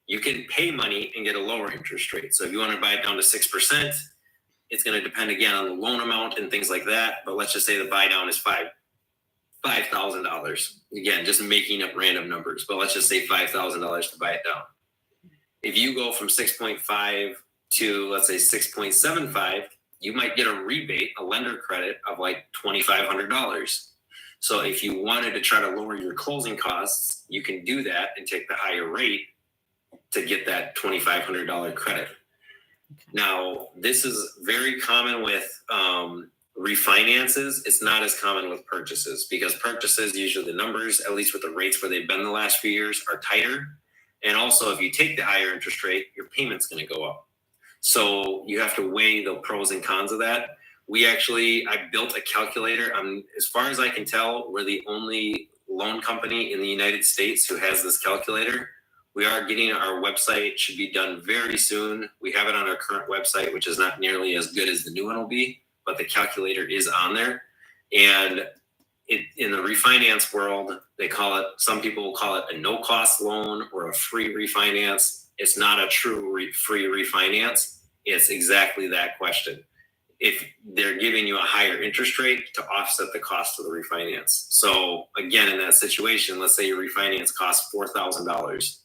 You can pay money and get a lower interest rate. So if you want to buy it down to 6%, it's going to depend again on the loan amount and things like that. But let's just say the buy down is $5,000. Again, just making up random numbers, but let's just say $5,000 to buy it down. If you go from 6.5 to, let's say, 6.75, you might get a rebate, a lender credit of like $2,500. So if you wanted to try to lower your closing costs, you can do that and take the higher rate to get that $2,500 credit. Now, this is very common with refinances. It's not as common with purchases, because purchases, usually the numbers, at least with the rates where they've been the last few years, are tighter. And also, if you take the higher interest rate, your payment's going to go up. So you have to weigh the pros and cons of that. I built a calculator. As far as I can tell, we're the only loan company in the United States who has this calculator. We are getting our website, should be done very soon. We have it on our current website, which is not nearly as good as the new one will be, but the calculator is on there. And in the refinance world, some people will call it a no-cost loan or a free refinance. It's not a true free refinance. It's exactly that question. If they're giving you a higher interest rate to offset the cost of the refinance. So again, in that situation, let's say your refinance costs $4,000.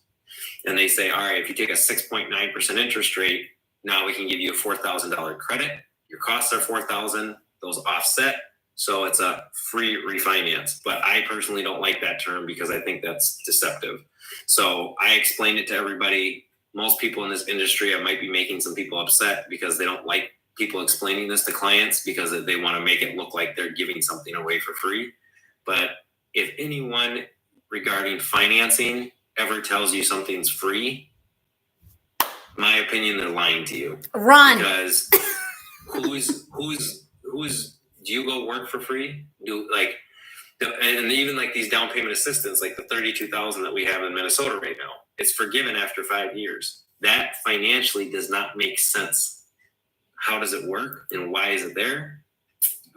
And they say, all right, if you take a 6.9% interest rate, now we can give you a $4,000 credit. Your costs are $4,000, those offset. So it's a free refinance. But I personally don't like that term because I think that's deceptive. So I explained it to everybody. Most people in this industry, I might be making some people upset because they don't like people explaining this to clients because they want to make it look like they're giving something away for free. But if anyone regarding financing ever tells you something's free, my opinion, they're lying to you. Run. Because do you go work for free? And even like these down payment assistance, like the $32,000 that we have in Minnesota right now, it's forgiven after 5 years. That financially does not make sense. How does it work and why is it there?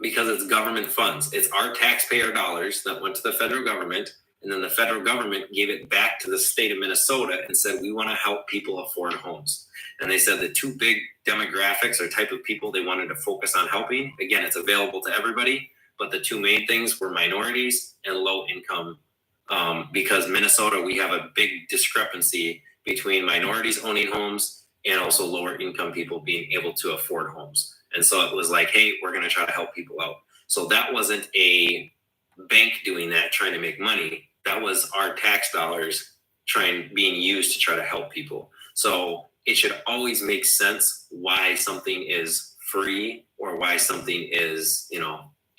Because it's government funds. It's our taxpayer dollars that went to the federal government, and then the federal government gave it back to the state of Minnesota and said, we want to help people afford homes. And they said the two big demographics or type of people they wanted to focus on helping, again, it's available to everybody, but the two main things were minorities and low income. Because Minnesota, we have a big discrepancy between minorities owning homes and also lower income people being able to afford homes. And so it was like, hey, we're going to try to help people out. So that wasn't a bank doing that, trying to make money. that was our tax dollars being used to try to help people. So it should always make sense why something is free or why something is,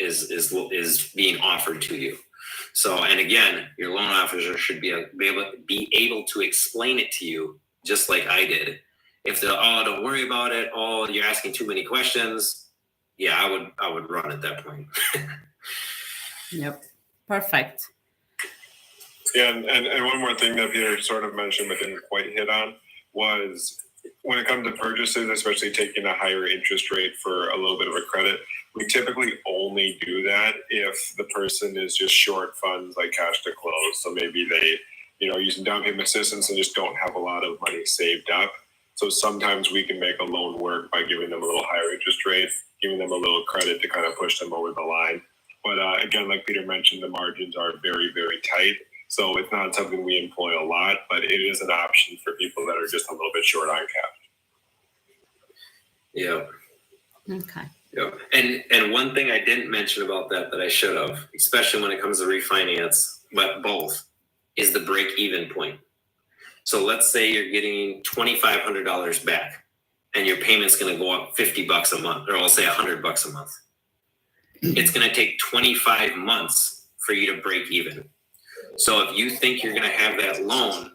is being offered to you. So, and again, your loan officer should be able to explain it to you, just like I did. If they're, oh, don't worry about it, oh, you're asking too many questions, yeah, I would run at that point. Yep, perfect. Yeah, and one more thing that Peter sort of mentioned but didn't quite hit on was when it comes to purchases, especially taking a higher interest rate for a little bit of a credit, we typically only do that if the person is just short funds like cash to close. So maybe they, using down payment assistance and just don't have a lot of money saved up. So sometimes we can make a loan work by giving them a little higher interest rate, giving them a little credit to kind of push them over the line. But again, like Peter mentioned, the margins are very, very tight. So it's not something we employ a lot, but it is an option for people that are just a little bit short on cash. Yeah. Okay. Yeah. And one thing I didn't mention about that I should have, especially when it comes to refinance, but both, is the break-even point. So let's say you're getting $2,500 back and your payment's going to go up $50 a month, or I'll say $100 a month. It's going to take 25 months for you to break even. So if you think you're going to have that loan,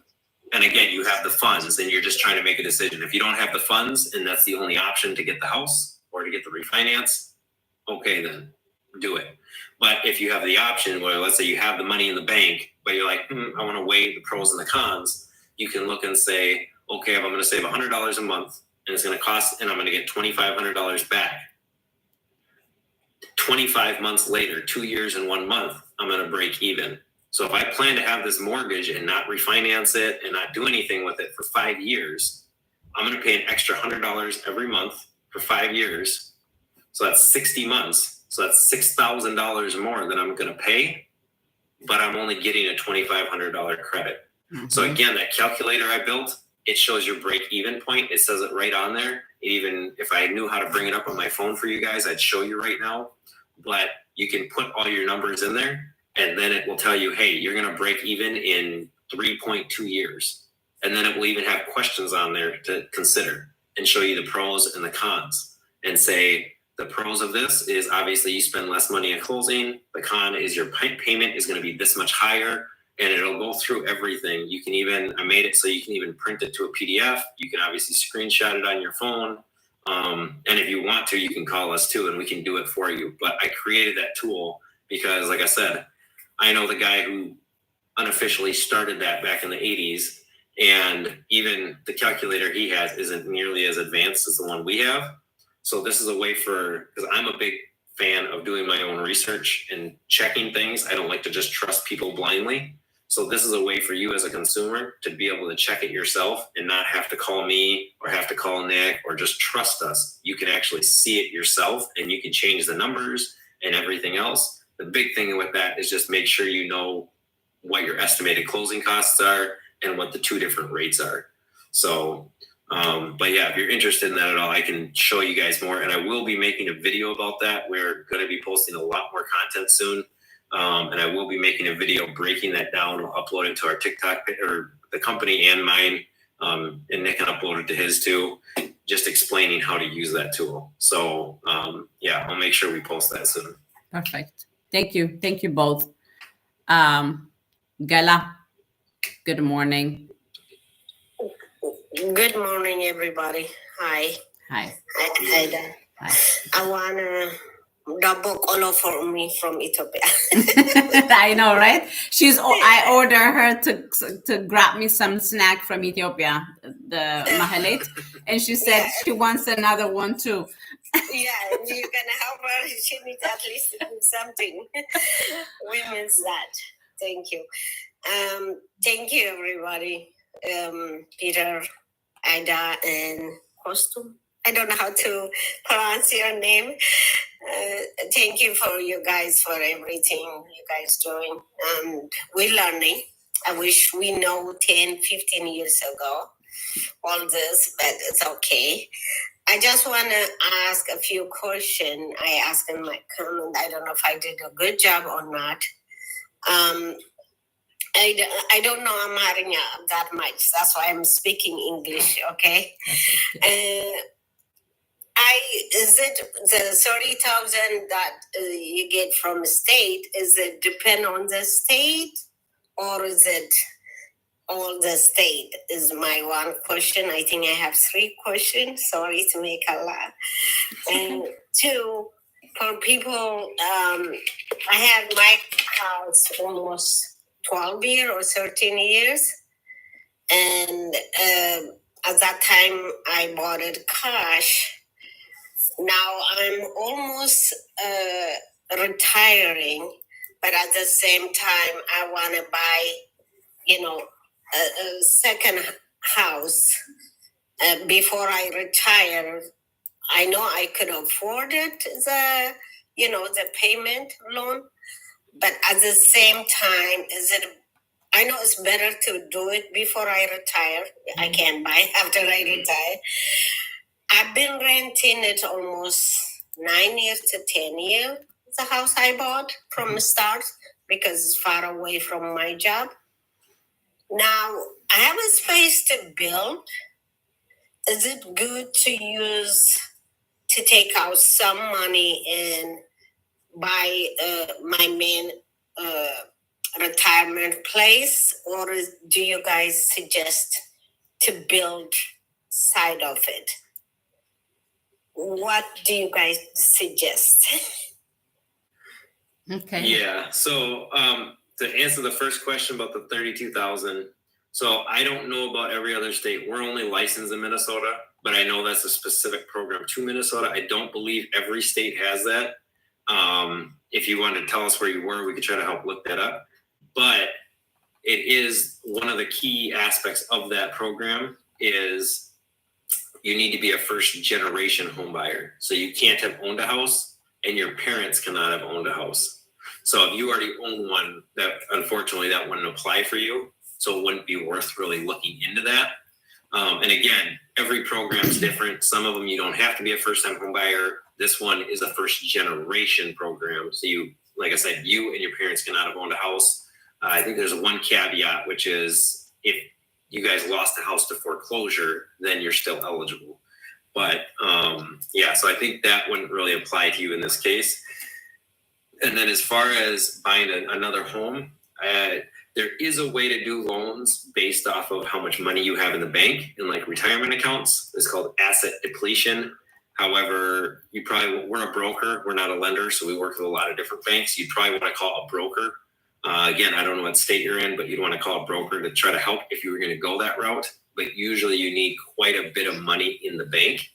and again, you have the funds and you're just trying to make a decision. If you don't have the funds and that's the only option to get the house or to get the refinance, okay, then do it. But if you have the option where, let's say you have the money in the bank, but you're like, I want to weigh the pros and the cons, you can look and say, okay, if I'm going to save $100 a month and it's going to cost, and I'm going to get $2,500 back, 25 months later, 2 years and 1 month, I'm going to break even. So if I plan to have this mortgage and not refinance it and not do anything with it for 5 years, I'm going to pay an extra $100 every month for 5 years. So that's 60 months. So that's $6,000 more than I'm going to pay, but I'm only getting a $2,500 credit. Mm-hmm. So again, that calculator I built, it shows your break-even point. It says it right on there. Even if I knew how to bring it up on my phone for you guys, I'd show you right now. But you can put all your numbers in there, and then it will tell you, hey, you're going to break even in 3.2 years. And then it will even have questions on there to consider and show you the pros and the cons and say, the pros of this is obviously you spend less money at closing. The con is your payment is going to be this much higher, and it'll go through everything. You can even, I made it so you can even print it to a PDF. You can obviously screenshot it on your phone. And if you want to, you can call us too, and we can do it for you. But I created that tool because, like I said, I know the guy who unofficially started that back in the 80s, and even the calculator he has isn't nearly as advanced as the one we have. So this is a way for, because I'm a big fan of doing my own research and checking things. I don't like to just trust people blindly. So this is a way for you as a consumer to be able to check it yourself and not have to call me or have to call Nick or just trust us. You can actually see it yourself, and you can change the numbers and everything else. The big thing with that is just make sure you know what your estimated closing costs are and what the two different rates are. So, but yeah, if you're interested in that at all, I can show you guys more. And I will be making a video about that. We're going to be posting a lot more content soon. And I will be making a video breaking that down. We'll upload it to our TikTok, or the company and mine. And Nick can upload it to his too, just explaining how to use that tool. So yeah, I'll make sure we post that soon. Perfect. Thank you. Thank you both. Gala, good morning. Good morning, everybody. Hi. Hi. Hi. I want to double call for me from Ethiopia. I know, right? I order her to grab me some snack from Ethiopia, the mahalet, and she said she wants another one too. Yeah, you're gonna help her. She needs at least something. We miss that. Thank you. Thank you, everybody. Peter, Ida, and Costume. I don't know how to pronounce your name. Thank you for you guys for everything you guys doing. We're learning. I wish we know 10, 15 years ago all this, but it's okay. I just want to ask a few questions. I asked in my comment. I don't know if I did a good job or not. I don't know Amharic that much. That's why I'm speaking English, okay? Is it the 30,000 that you get from the state, is it depend on the state or is it all the state is my one question. I think I have 3 questions. Sorry to make a lot. And 2, for people, I had my house almost 12 years or 13 years. And at that time, I bought it cash. Now I'm almost retiring, but at the same time, I want to buy, a second house before I retire. I know I could afford it, the payment loan, but at the same time, I know it's better to do it before I retire. I can't buy after I retire. I've been renting it almost 9 years to 10 years. The house I bought from the start because it's far away from my job. Now I have a space to build. Is it good to take out some money and buy my main retirement place, or do you guys suggest to build side of it? What do you guys suggest? Okay. Yeah. So to answer the first question about the 32,000, so I don't know about every other state. We're only licensed in Minnesota, but I know that's a specific program to Minnesota. I don't believe every state has that. If you want to tell us where you were, we could try to help look that up. But it is one of the key aspects of that program is you need to be a first generation home buyer. So you can't have owned a house and your parents cannot have owned a house. So if you already own one, that unfortunately that wouldn't apply for you. So it wouldn't be worth really looking into that. And again, every program is different. Some of them you don't have to be a first time home buyer. This one is a first generation program. So you, like I said, you and your parents cannot have owned a house. I think there's one caveat, which is if you guys lost the house to foreclosure, then you're still eligible. But so I think that wouldn't really apply to you in this case. And then as far as buying another home, there is a way to do loans based off of how much money you have in the bank in like retirement accounts. It's called asset depletion. However, we're a broker, we're not a lender, so we work with a lot of different banks. You'd probably want to call a broker. Again, I don't know what state you're in, but you'd want to call a broker to try to help if you were going to go that route. But usually you need quite a bit of money in the bank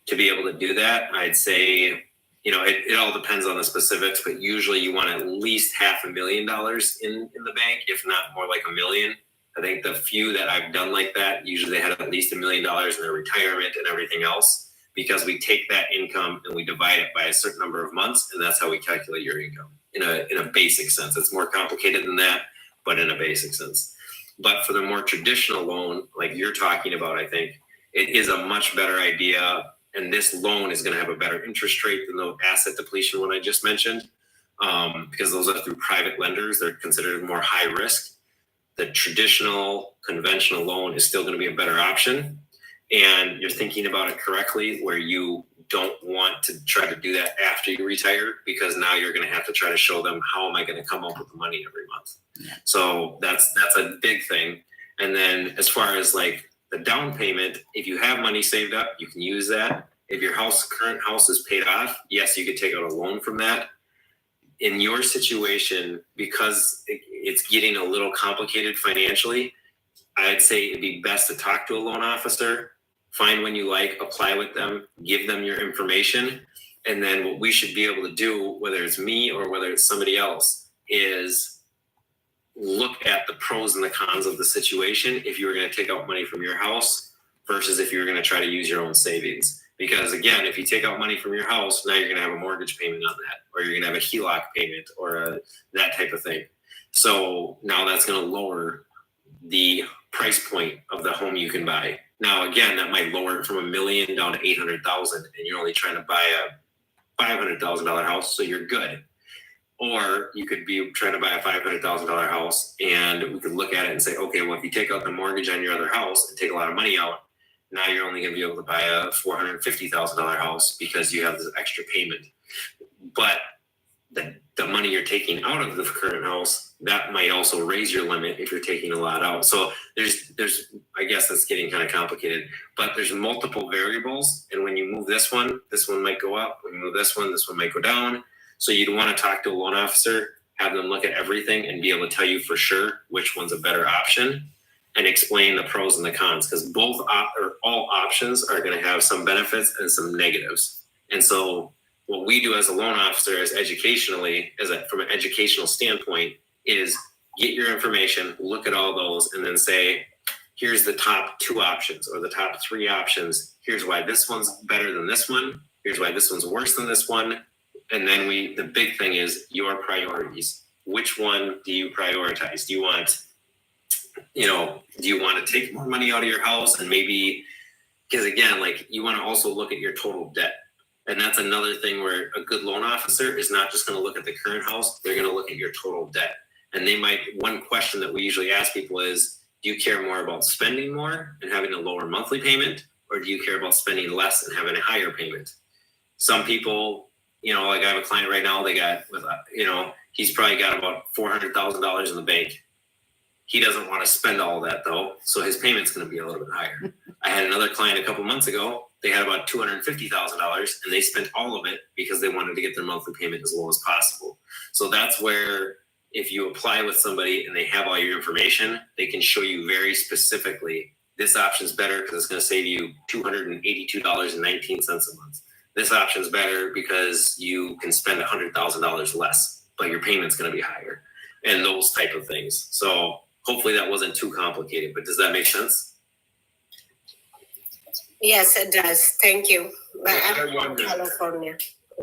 to be able to do that. I'd say, it all depends on the specifics, but usually you want at least $500,000 in the bank, if not more like $1 million. I think the few that I've done like that, usually they had at least $1 million in their retirement and everything else, because we take that income and we divide it by a certain number of months, and that's how we calculate your income in a basic sense. It's more complicated than that, but in a basic sense. But for the more traditional loan, like you're talking about, I think it is a much better idea. And this loan is going to have a better interest rate than the asset depletion one I just mentioned, because those are through private lenders. They're considered more high risk. The traditional conventional loan is still going to be a better option. And you're thinking about it correctly, where you don't want to try to do that after you retire, because now you're going to have to try to show them, how am I going to come up with the money every month? Yeah. So that's a big thing. And then as far as like the down payment, if you have money saved up, you can use that. If your current house is paid off, yes, you could take out a loan from that. In your situation, because it's getting a little complicated financially, I'd say it'd be best to talk to a loan officer, find one you like, apply with them, give them your information. And then what we should be able to do, whether it's me or whether it's somebody else, is look at the pros and the cons of the situation if you were going to take out money from your house versus if you were going to try to use your own savings. Because again, if you take out money from your house, now you're going to have a mortgage payment on that, or you're going to have a HELOC payment or that type of thing. So now that's going to lower the price point of the home you can buy. Now, again, that might lower it from $1 million down to $800,000, and you're only trying to buy a $500,000 house, so you're good. Or you could be trying to buy a $500,000 house, and we could look at it and say, okay, well, if you take out the mortgage on your other house and take a lot of money out, now you're only going to be able to buy a $450,000 house because you have this extra payment. But the money you're taking out of the current house, that might also raise your limit if you're taking a lot out. So there's I guess that's getting kind of complicated, but there's multiple variables. And when you move this one might go up. When you move this one might go down. So you'd want to talk to a loan officer, have them look at everything and be able to tell you for sure which one's a better option and explain the pros and the cons, because all options are going to have some benefits and some negatives. And so what we do as a loan officer is educationally, from an educational standpoint, is get your information, look at all those, and then say, here's the top 2 options or the top 3 options. Here's why this one's better than this one. Here's why this one's worse than this one. And then the big thing is your priorities. Which one do you prioritize? Do you want to take more money out of your house? And maybe, because again, like, you want to also look at your total debt. And that's another thing where a good loan officer is not just going to look at the current house. They're going to look at your total debt. And one question that we usually ask people is, do you care more about spending more and having a lower monthly payment? Or do you care about spending less and having a higher payment? Some people, like I have a client right now, he's probably got about $400,000 in the bank. He doesn't want to spend all that though. So his payment's going to be a little bit higher. I had another client a couple months ago. They had about $250,000 and they spent all of it because they wanted to get their monthly payment as low as possible. So that's where, if you apply with somebody and they have all your information, they can show you very specifically, this option's better because it's going to save you $282.19 a month. This option's better because you can spend $100,000 less, but your payment's going to be higher, and those type of things. So hopefully that wasn't too complicated, but does that make sense? Yes, it does. Thank you. I'm from California.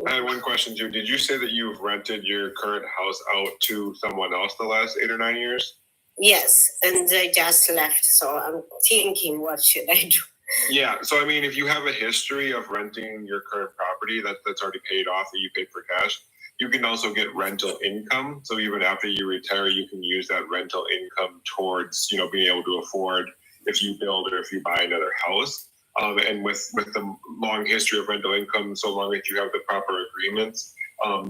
I had one question too. Did you say that you've rented your current house out to someone else the last 8 or 9 years? Yes, and they just left, so I'm thinking, what should I do? Yeah, so I mean, if you have a history of renting your current property that's already paid off, that you paid for cash, you can also get rental income. So even after you retire, you can use that rental income towards, being able to afford if you build or if you buy another house. And with the long history of rental income, so long as you have the proper agreements,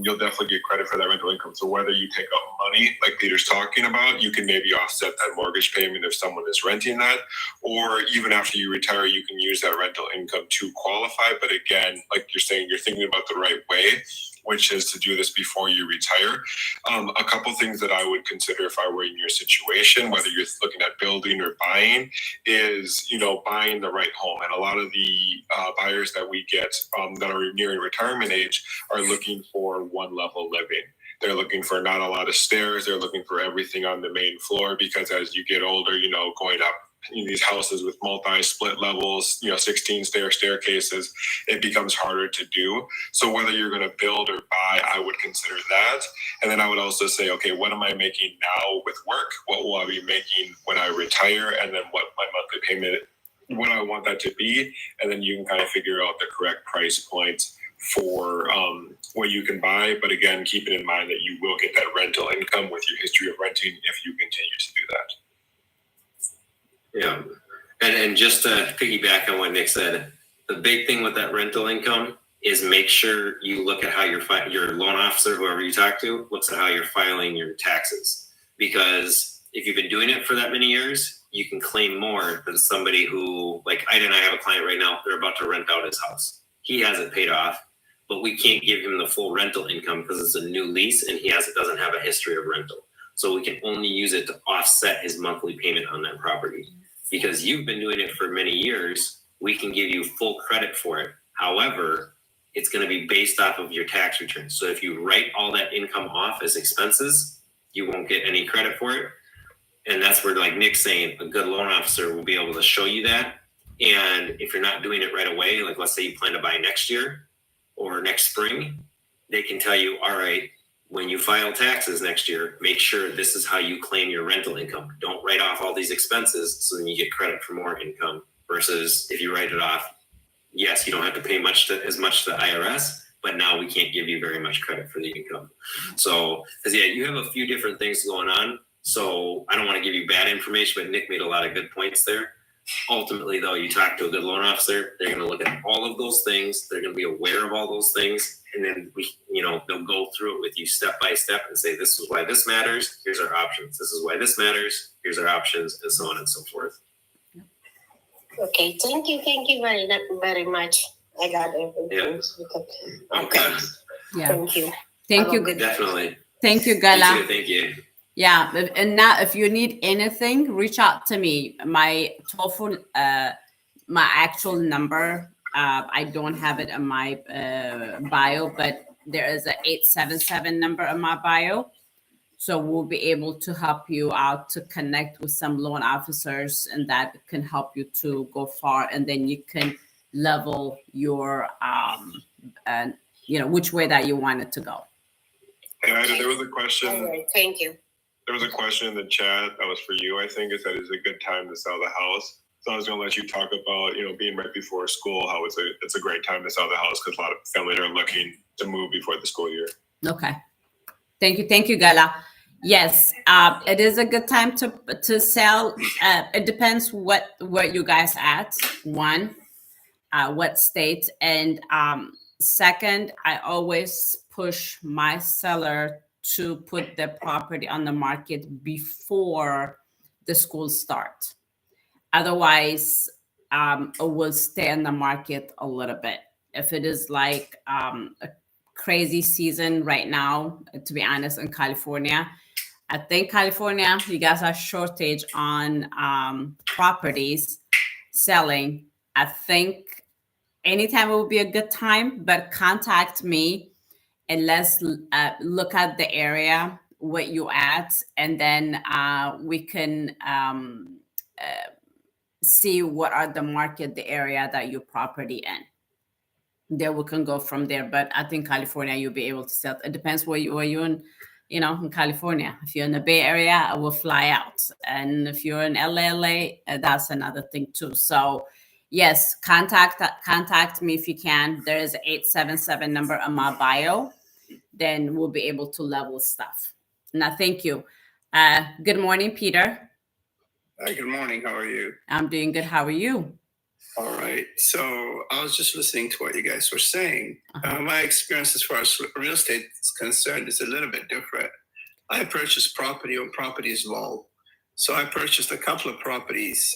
you'll definitely get credit for that rental income. So whether you take out money, like Peter's talking about, you can maybe offset that mortgage payment if someone is renting that, or even after you retire, you can use that rental income to qualify. But again, like you're saying, you're thinking about the right way, which is to do this before you retire. A couple things that I would consider if I were in your situation, whether you're looking at building or buying, is, buying the right home. And a lot of the buyers that we get that are nearing retirement age are looking for one level living. They're looking for not a lot of stairs. They're looking for everything on the main floor, because as you get older, going up in these houses with multi-split levels, 16 staircases, it becomes harder to do. So whether you're going to build or buy, I would consider that. And then I would also say, okay, what am I making now with work? What will I be making when I retire? And then what my monthly payment, what I want that to be. And then you can kind of figure out the correct price points for what you can buy. But again, keeping in mind that you will get that rental income with your history of renting if you continue to do that. Yeah. And just to piggyback on what Nick said, the big thing with that rental income is make sure you look at how your loan officer, whoever you talk to, looks at how you're filing your taxes. Because if you've been doing it for that many years, you can claim more than somebody who, like Ida and I have a client right now, they're about to rent out his house. He hasn't paid off, but we can't give him the full rental income because it's a new lease and he doesn't have a history of rental. So we can only use it to offset his monthly payment on that property. Because you've been doing it for many years, we can give you full credit for it. However, it's going to be based off of your tax return. So if you write all that income off as expenses, you won't get any credit for it. And that's where, like Nick's saying, a good loan officer will be able to show you that. And if you're not doing it right away, like let's say you plan to buy next year or next spring, they can tell you, all right, when you file taxes next year, make sure this is how you claim your rental income. Don't write off all these expenses so then you get credit for more income, versus if you write it off, yes, you don't have to pay as much to the IRS, but now we can't give you very much credit for the income. So, because you have a few different things going on. So I don't want to give you bad information, but Nick made a lot of good points there. Ultimately, though, you talk to a good loan officer, they're going to look at all of those things. They're going to be aware of all those things. And then they'll go through it with you step by step and say, this is why this matters. Here's our options. This is why this matters. Here's our options, and so on and so forth. Okay, thank you very much. I got everything. Yeah. Okay. Yeah. Thank you. Thank you. Definitely. Thank you, Gala. Thank you. Yeah, and now if you need anything, reach out to me. My TOEFL, my actual number, I don't have it in my bio, but there is a 877 number in my bio. So we'll be able to help you out to connect with some loan officers, and that can help you to go far. And then you can level your, which way that you want it to go. And Ida, there was a question. All right, thank you. There was a question in the chat that was for you, I think. It said, is it a good time to sell the house? So I was going to let you talk about, being right before school, how it's a great time to sell the house because a lot of families are looking to move before the school year. Okay. Thank you, Gala. Yes, it is a good time to sell. It depends where you guys at. One, what state, and second, I always push my seller to put the property on the market before the school start. Otherwise, it will stay on the market a little bit. If it is like a crazy season right now, to be honest, in California, I think California, you guys are shortage on properties selling. I think anytime it will be a good time, but contact me and let's look at the area, what you at, and then we can see what are the market, the area that your property in. Then we can go from there. But I think California, you'll be able to sell. It depends where you're in, in California. If you're in the Bay Area, I will fly out. And if you're in LA, that's another thing too. So yes, contact me if you can. There is an 877 number on my bio. Then we'll be able to level stuff. Now, thank you. Good morning, Peter. Hi, good morning. How are you? I'm doing good. How are you? All right. So I was just listening to what you guys were saying. My experience as far as real estate is concerned is a little bit different. I purchased property when property is low. So I purchased a couple of properties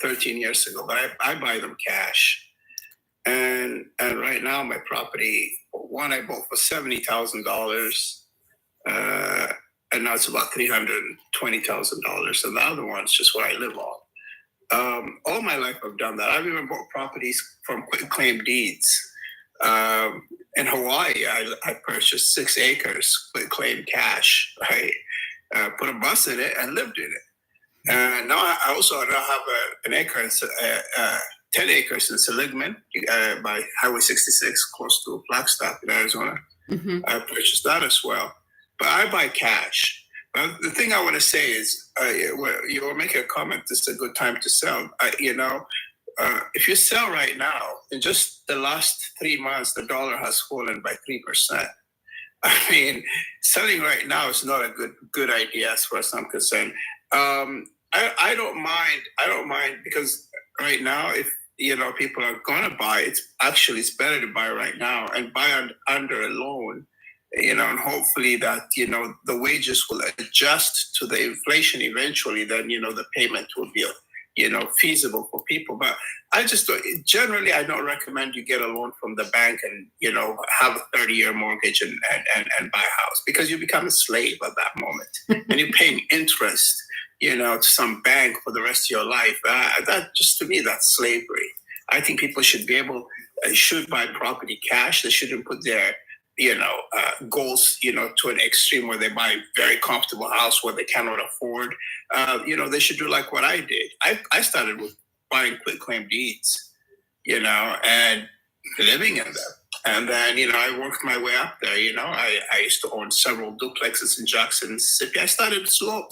13 years ago, but I buy them cash. And right now my property, one I bought for $70,000, and now it's about $320,000. And the other one's just where I live on. All my life I've done that. I've even bought properties from quick claim deeds. In Hawaii, I purchased 6 acres, quick claim cash, right? Put a bus in it and lived in it. And now I also now have an acre, 10 acres in Seligman by Highway 66, close to Flagstaff in Arizona. Mm-hmm. I purchased that as well. But I buy cash. But the thing I want to say is, you were making a comment, this is a good time to sell. If you sell right now, in just the last 3 months, the dollar has fallen by 3%. I mean, selling right now is not a good idea as far as I'm concerned. I don't mind because right now, if people are gonna buy, it's better to buy right now and buy under a loan, and hopefully that the wages will adjust to the inflation eventually. Then the payment will be feasible for people. But I just generally I don't recommend you get a loan from the bank and have a 30-year mortgage and buy a house, because you become a slave at that moment and you're paying interest to some bank for the rest of your life. That just, to me, that's slavery. I think people should should buy property cash. They shouldn't put their goals to an extreme where they buy a very comfortable house where they cannot afford. They should do like what I did. I started with buying quick claim deeds, and living in them. And then, I worked my way up there. I used to own several duplexes in Jackson, Mississippi. I started small,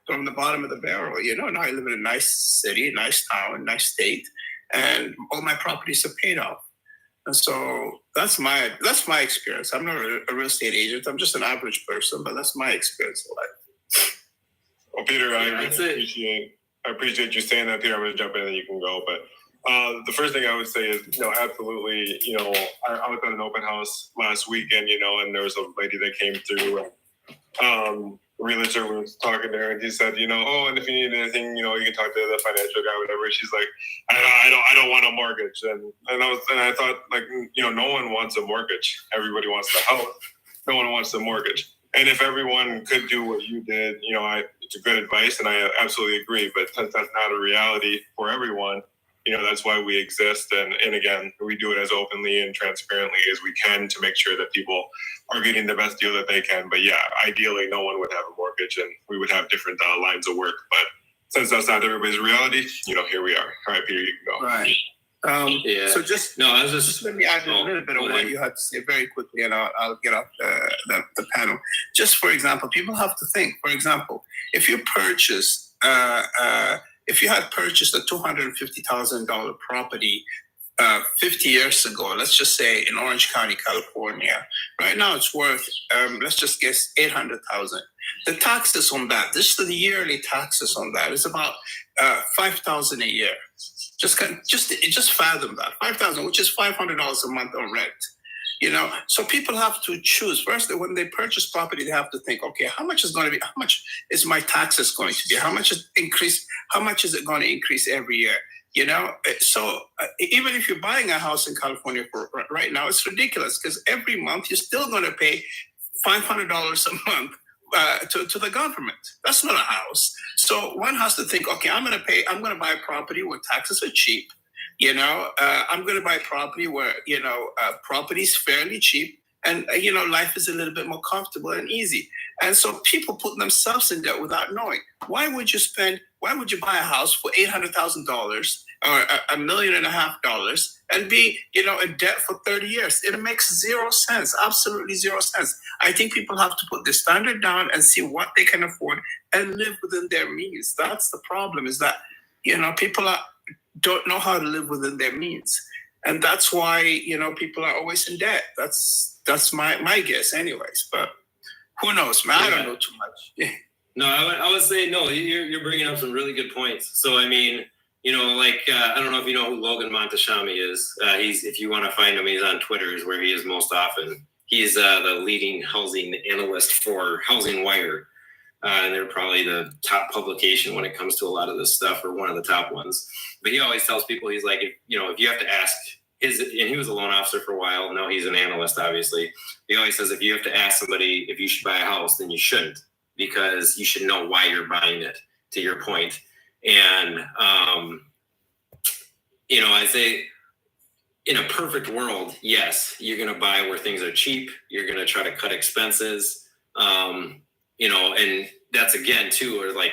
from the bottom of the barrel. Now I live in a nice city, nice town, nice state, and all my properties are paid off. And so that's my experience. I'm not a real estate agent. I'm just an average person, but that's my experience in life. Well, Peter, I appreciate you saying that, Peter. I'm going to jump in and you can go. But the first thing I would say is, absolutely, I was at an open house last weekend, and there was a lady that came through. Realtor was talking to her, and he said, and if you need anything, you can talk to the financial guy, whatever. She's like, I don't want a mortgage, and I thought, like, no one wants a mortgage. Everybody wants the house. No one wants the mortgage. And if everyone could do what you did, it's a good advice, and I absolutely agree. But since that's not a reality for everyone, that's why we exist. And again, we do it as openly and transparently as we can to make sure that people are getting the best deal that they can. But yeah, ideally, no one would have a mortgage, and we would have different lines of work. But since that's not everybody's reality, here we are. All right, Peter, you can go. Right. Yeah. So just let me add a little bit of what you had to say very quickly, and I'll get off the panel. Just for example, people have to think. For example, if you purchase if you had purchased a $250,000 property 50 years ago, let's just say in Orange County, California, right now it's worth, let's just guess $800,000. The taxes on that, just the yearly taxes on that is about $5,000 a year. Just fathom that, $5,000, which is $500 a month on rent. So people have to choose. First, when they purchase property, they have to think, okay, how much is my taxes going to be? How much is it going to increase every year? So even if you're buying a house in California right now, it's ridiculous because every month you're still going to pay $500 a month to the government. That's not a house. So one has to think, okay, I'm going to buy a property where taxes are cheap. I'm going to buy property where, property is fairly cheap and, life is a little bit more comfortable and easy. And so people put themselves in debt without knowing. Why would you buy a house for $800,000 or $1.5 million and be, in debt for 30 years? It makes zero sense, absolutely zero sense. I think people have to put the standard down and see what they can afford and live within their means. That's the problem, is that, people don't know how to live within their means. And that's why, people are always in debt. That's my guess anyways, but who knows, man? I don't know too much. No, I would say, no, you're bringing up some really good points. So, I mean, I don't know if you know who Logan Montashami is. If you want to find him, he's on Twitter is where he is most often. He's the leading housing analyst for Housing Wire. And they're probably the top publication when it comes to a lot of this stuff, or one of the top ones. But he always tells people, he's like, if you have to ask and he was a loan officer for a while. Now he's an analyst, obviously. He always says, if you have to ask somebody if you should buy a house, then you shouldn't, because you should know why you're buying it, to your point. And, I say, in a perfect world, yes, you're going to buy where things are cheap. You're going to try to cut expenses. And that's again too, or like,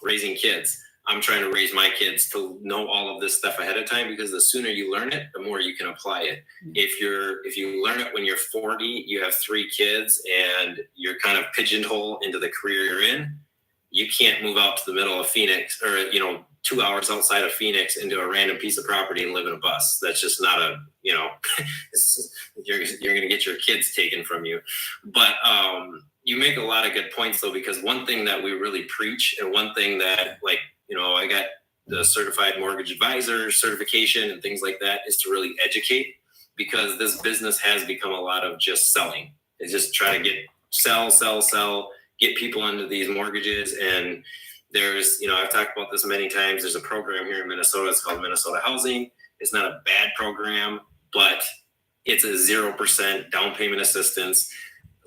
raising kids. I'm trying to raise my kids to know all of this stuff ahead of time, because the sooner you learn it, the more you can apply it. If you learn it when you're 40, you have 3 kids and you're kind of pigeonholed into the career you're in, you can't move out to the middle of Phoenix or, 2 hours outside of Phoenix into a random piece of property and live in a bus. That's just not you're going to get your kids taken from you. But, you make a lot of good points though, because one thing that we really preach, and one thing that I got the certified mortgage advisor certification and things like that, is to really educate, because this business has become a lot of just selling. It's just try to sell, get people into these mortgages. And there's, I've talked about this many times. There's a program here in Minnesota. It's called Minnesota Housing. It's not a bad program, but it's a 0% down payment assistance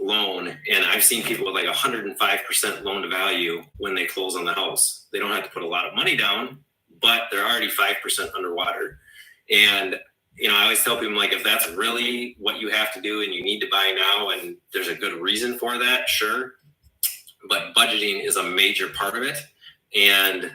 loan. And I've seen people with like 105% loan to value when they close on the house. They don't have to put a lot of money down, but they're already 5% underwater. And, I always tell people, like, if that's really what you have to do and you need to buy now, and there's a good reason for that, sure. But budgeting is a major part of it. And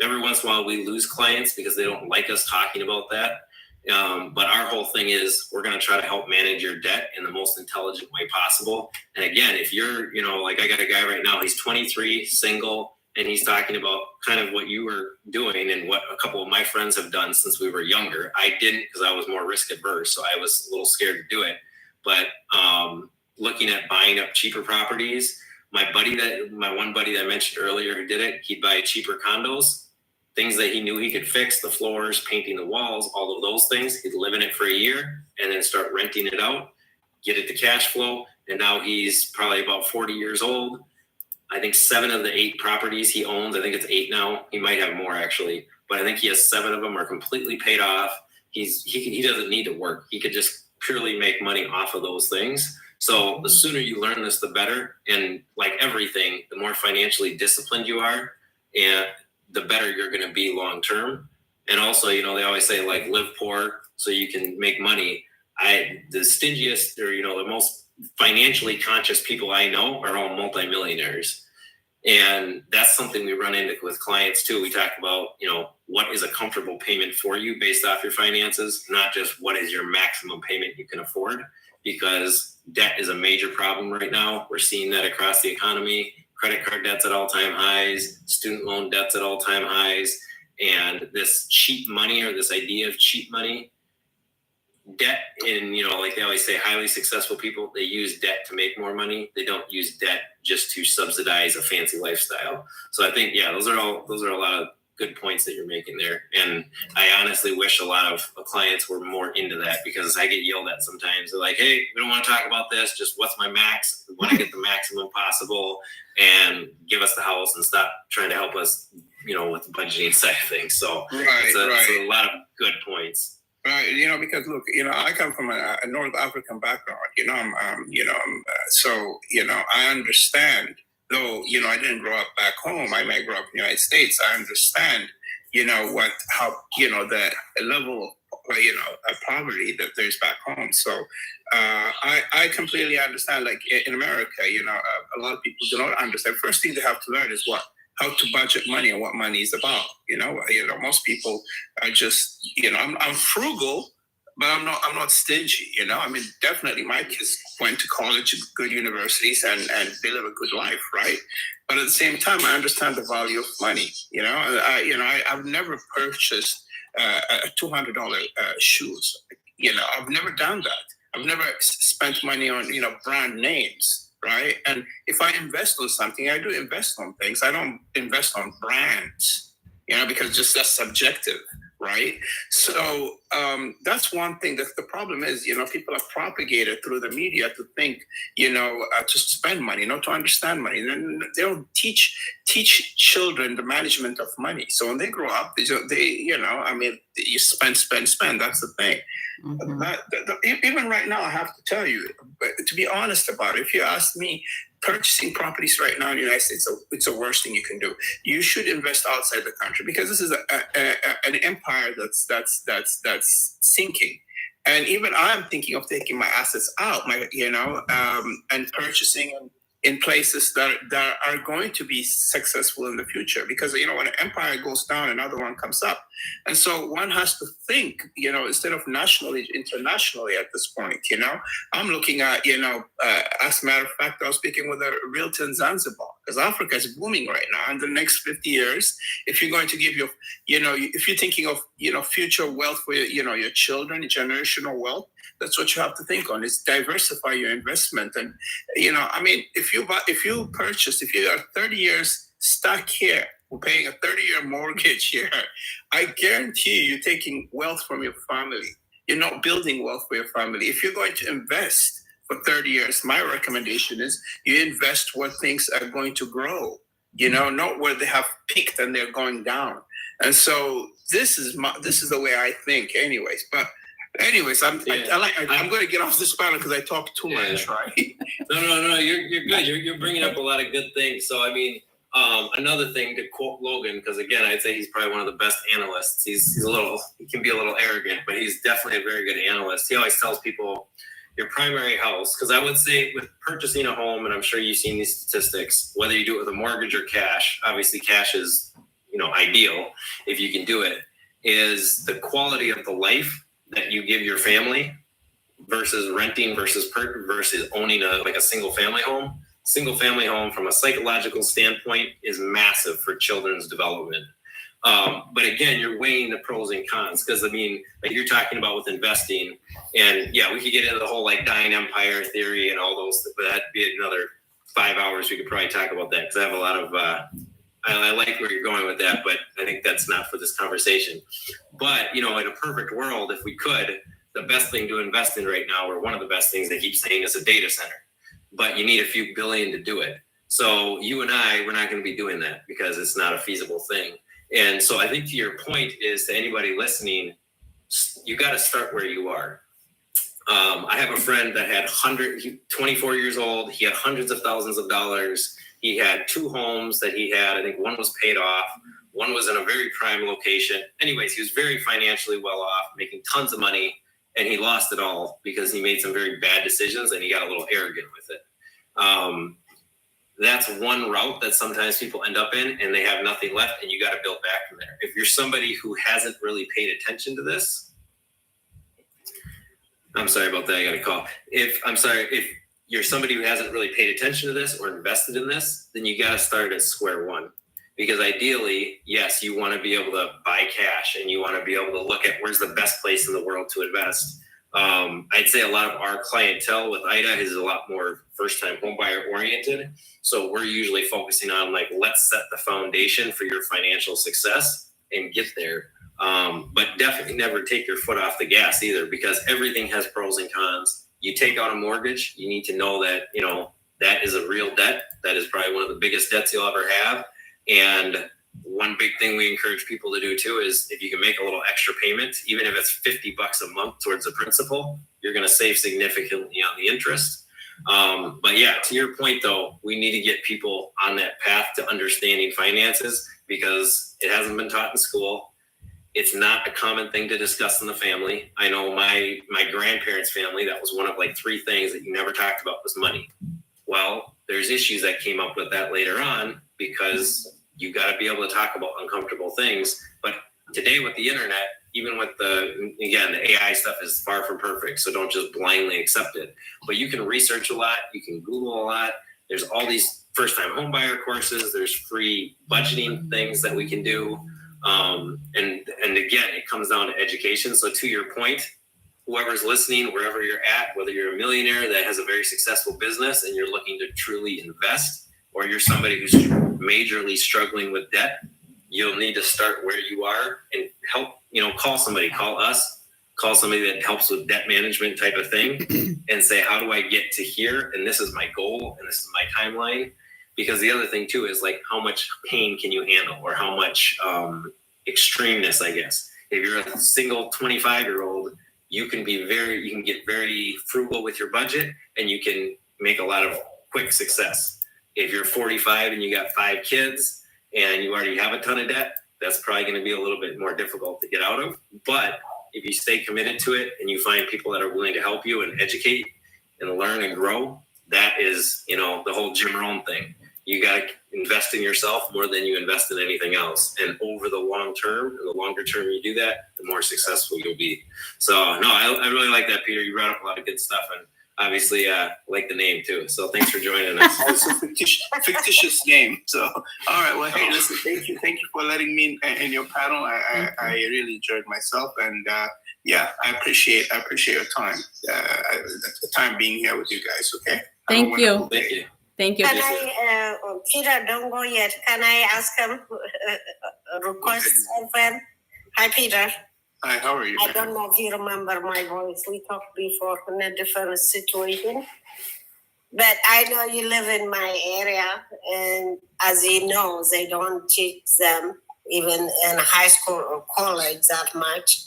every once in a while we lose clients because they don't like us talking about that. But our whole thing is, we're going to try to help manage your debt in the most intelligent way possible. And again, if you're, like I got a guy right now, he's 23, single, and he's talking about kind of what you were doing and what a couple of my friends have done since we were younger. I didn't, because I was more risk adverse, so I was a little scared to do it. But looking at buying up cheaper properties, my one buddy that I mentioned earlier who did it, he'd buy cheaper condos, things that he knew he could fix, the floors, painting the walls, all of those things. He'd live in it for a year and then start renting it out, get it to cash flow. And now he's probably about 40 years old. I think 7 of the 8 properties he owns, I think it's 8 now. He might have more actually, but I think he has 7 of them are completely paid off. He doesn't need to work. He could just purely make money off of those things. So the sooner you learn this, the better. And like everything, the more financially disciplined you are, and the better you're going to be long term. And also, you know, they always say like live poor so you can make money. The stingiest, or, you know, the most financially conscious people I know are all multimillionaires. And that's something we run into with clients too. We talk about, you know, what is a comfortable payment for you based off your finances, not just what is your maximum payment you can afford, because debt is a major problem right now. We're seeing that across the economy. Credit card debt's at all-time highs, student loan debt's at all-time highs, and this cheap money, or this idea of cheap money, debt, in, you know, like they always say, highly successful people, they use debt to make more money. They don't use debt just to subsidize a fancy lifestyle. So I think, yeah, those are a lot of good points that you're making there. And I honestly wish a lot of clients were more into that, because I get yelled at sometimes. They're like, hey, we don't want to talk about this. Just what's my max? We want to get the maximum possible and give us the house and stop trying to help us, you know, with the budgeting side of things. So it's a lot of good points. Right, you know, because look, you know, I come from a North African background. You know, so you know, I understand. Though, you know, I didn't grow up back home. I might grow up in the United States. I understand, you know, how you know, the level of, you know, of poverty that there's back home. So I completely understand. Like in America, you know, a lot of people do not understand. First thing they have to learn is how to budget money and what money is about. You know, most people are just, you know, I'm frugal, but I'm not stingy. You know, I mean, definitely my kids went to college, good universities, and they live a good life, right? But at the same time, I understand the value of money. You know, I've never purchased a $200 shoes. You know, I've never done that. I've never spent money on, you know, brand names. Right. And if I invest on something, I do invest on things. I don't invest on brands, you know, because just that's subjective. Right. So that's one thing. That the problem is, you know, people are propagated through the media to think, you know, to spend money, not to understand money. And they don't teach children the management of money. So when they grow up, they you know, I mean, you spend. That's the thing. Mm-hmm. But even right now, I have to tell you, to be honest about it, if you ask me, purchasing properties right now in the United States, it's the worst thing you can do. You should invest outside the country, because this is an empire that's sinking. And even I'm thinking of taking my assets out, and purchasing in places that are going to be successful in the future. Because, you know, when an empire goes down, another one comes up. And so one has to think, you know, instead of nationally, internationally at this point. You know, I'm looking at, you know, as a matter of fact, I was speaking with a realtor in Zanzibar, because Africa is booming right now. In the next 50 years, if you're going to give your, you know, if you're thinking of, you know, future wealth for your, you know, your children, generational wealth, that's what you have to think on, is diversify your investment. And, you know, I mean, if you are 30 years stuck here, we're paying a 30-year mortgage here, I guarantee you're taking wealth from your family. You're not building wealth for your family. If you're going to invest for 30 years, my recommendation is you invest where things are going to grow, you know, not where they have peaked and they're going down. And so this is the way I think anyways. But anyways, I'm going to get off this panel because I talk too much, right? No, you're good. You're bringing up a lot of good things. So, I mean, another thing, to quote Logan, because again, I'd say he's probably one of the best analysts. He can be a little arrogant, but he's definitely a very good analyst. He always tells people your primary house, because I would say with purchasing a home, and I'm sure you've seen these statistics, whether you do it with a mortgage or cash, obviously cash is, you know, ideal if you can do it, is the quality of the life that you give your family versus renting versus owning a single family home. single family home from a psychological standpoint is massive for children's development. But again, you're weighing the pros and cons, because I mean, like you're talking about with investing, and yeah, we could get into the whole like dying empire theory and all those, but that'd be another 5 hours. We could probably talk about that, because I have a lot of, I like where you're going with that, but I think that's not for this conversation. But, you know, in a perfect world, if we could, the best thing to invest in right now, or one of the best things they keep saying, is a data center. But you need a few billion to do it. So you and I, we're not going to be doing that because it's not a feasible thing. And so I think to your point is, to anybody listening, you got to start where you are. I have a friend that had 24 years old. He had hundreds of thousands of dollars. He had 2 homes that he had. I think one was paid off. One was in a very prime location. Anyways, he was very financially well off, making tons of money, and he lost it all because he made some very bad decisions and he got a little arrogant with it. That's one route that sometimes people end up in, and they have nothing left, and you got to build back from there. If you're somebody who hasn't really paid attention to this, I'm sorry about that. I got a call. If you're somebody who hasn't really paid attention to this or invested in this, then you got to start at square one. Because ideally, yes, you want to be able to buy cash, and you want to be able to look at where's the best place in the world to invest. I'd say a lot of our clientele with IDA is a lot more first-time homebuyer oriented. So we're usually focusing on like, let's set the foundation for your financial success and get there. But definitely never take your foot off the gas either, because everything has pros and cons. You take out a mortgage, you need to know that, you know, that is a real debt. That is probably one of the biggest debts you'll ever have. And one big thing we encourage people to do too is, if you can make a little extra payment, even if it's $50 a month towards the principal, you're going to save significantly on the interest. But yeah, to your point though, we need to get people on that path to understanding finances, because it hasn't been taught in school. It's not a common thing to discuss in the family. I know my grandparents' family, that was one of like 3 things that you never talked about was money. Well, there's issues that came up with that later on, because you got to be able to talk about uncomfortable things. But today with the internet, even with the AI stuff is far from perfect. So don't just blindly accept it. But you can research a lot. You can Google a lot. There's all these first-time homebuyer courses. There's free budgeting things that we can do. And again, it comes down to education. So to your point, whoever's listening, wherever you're at, whether you're a millionaire that has a very successful business and you're looking to truly invest, or you're somebody who's majorly struggling with debt, you'll need to start where you are and help, call somebody, call us, call somebody that helps with debt management type of thing and say, how do I get to here? And this is my goal and this is my timeline. Because the other thing too is like, how much pain can you handle, or how much extremeness, I guess. If you're a single 25-year-old, you can get very frugal with your budget and you can make a lot of quick success. If you're 45 and you got 5 kids and you already have a ton of debt, that's probably going to be a little bit more difficult to get out of. But if you stay committed to it and you find people that are willing to help you and educate and learn and grow, that is, the whole Jim Rohn thing. You got to invest in yourself more than you invest in anything else. And over the long term, the longer term you do that, the more successful you'll be. So, no, I really like that, Peter. You brought up a lot of good stuff. And obviously, like the name, too. So thanks for joining us. It's a fictitious name. So, all right. Well, hey, listen, thank you for letting me in your panel. I really enjoyed myself. And, yeah, I appreciate your time, the time being here with you guys, okay? Thank you. Thank you. Thank you. Can I, Peter, don't go yet. Can I ask him a request? Okay. Hi, Peter. Hi, how are you? I don't know if you remember my voice. We talked before in a different situation. But I know you live in my area. And as you know, they don't teach them even in high school or college that much.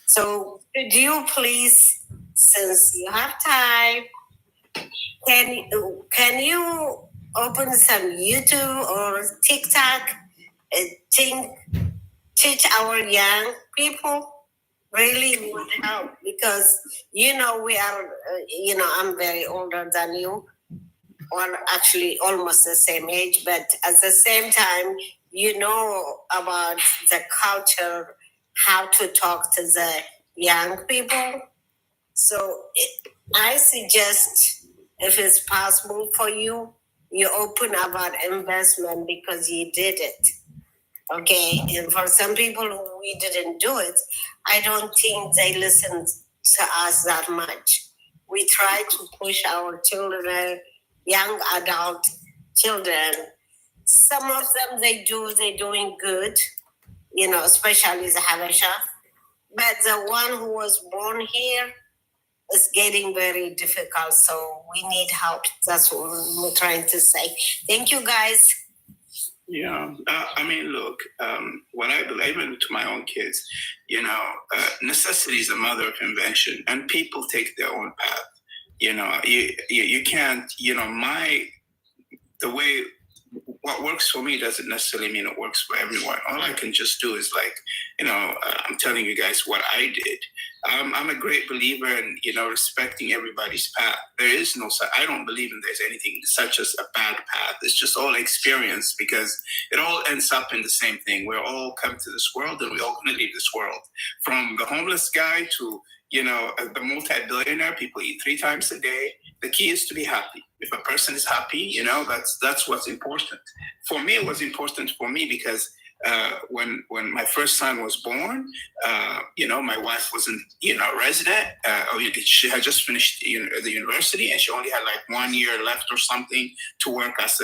So could you please, since you have time, can you open some YouTube or TikTok and teach our young people? Really would help, because we are, I'm very older than you, or actually almost the same age, but at the same time, about the culture, how to talk to the young people. So I suggest, if it's possible for you, you open about investment because you did it. Okay, and for some people who we didn't do it, I don't think they listen to us that much. We try to push our children, young adult children. Some of them they're doing good, especially the Habesha. But the one who was born here is getting very difficult, so we need help. That's what we're trying to say. Thank you, guys. Yeah, look, what I believe, even to my own kids, necessity is the mother of invention, and people take their own path. You can't, the way what works for me doesn't necessarily mean it works for everyone. All I can just do is I'm telling you guys what I did. I'm a great believer in, respecting everybody's path. There is I don't believe in there's anything such as a bad path. It's just all experience, because it all ends up in the same thing. We're all come to this world and we're all going to leave this world. From the homeless guy to, the multi-billionaire, people eat 3 times a day. The key is to be happy. If a person is happy, that's what's important. For me, it was important for me because when my first son was born, my wife wasn't, resident. She had just finished the university, and she only had 1 year left or something to work as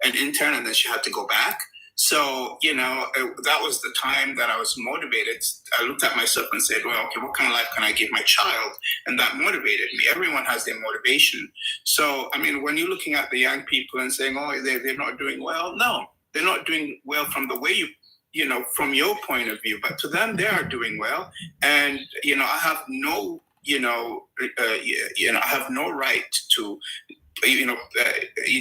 an intern, and then she had to go back. So, that was the time that I was motivated. I looked at myself and said, well, okay, what kind of life can I give my child? And that motivated me. Everyone has their motivation. So, when you're looking at the young people and saying, oh, they're not doing well, no. They're not doing well from the way from your point of view, but to them, they are doing well. And, I have no, I have no right to,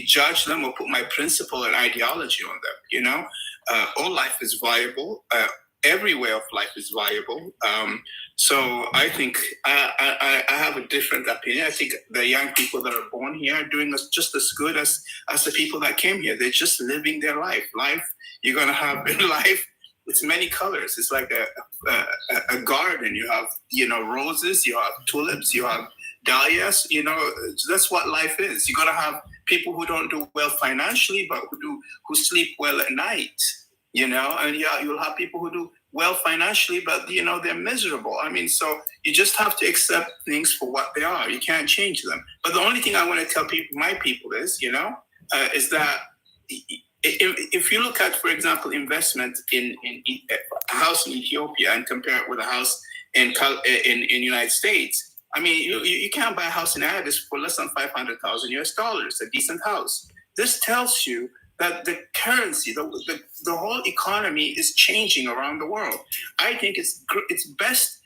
judge them or put my principle and ideology on them, all life is viable. Every way of life is viable. So I think I have a different opinion. I think the young people that are born here are doing just as good as the people that came here. They're just living their life. You're going to have in life, it's many colors. It's like a garden. You have, roses, you have tulips, you have dahlias, that's what life is. You're going to have people who don't do well financially, but who sleep well at night, and you'll have people who do well financially, but they're miserable. So you just have to accept things for what they are. You can't change them. But the only thing I want to tell my people is, is that if you look at, for example, investment in a house in Ethiopia and compare it with a house in United States, you can't buy a house in Addis for less than $500,000 US, a decent house. This tells you that the currency, the whole economy is changing around the world. I think it's best,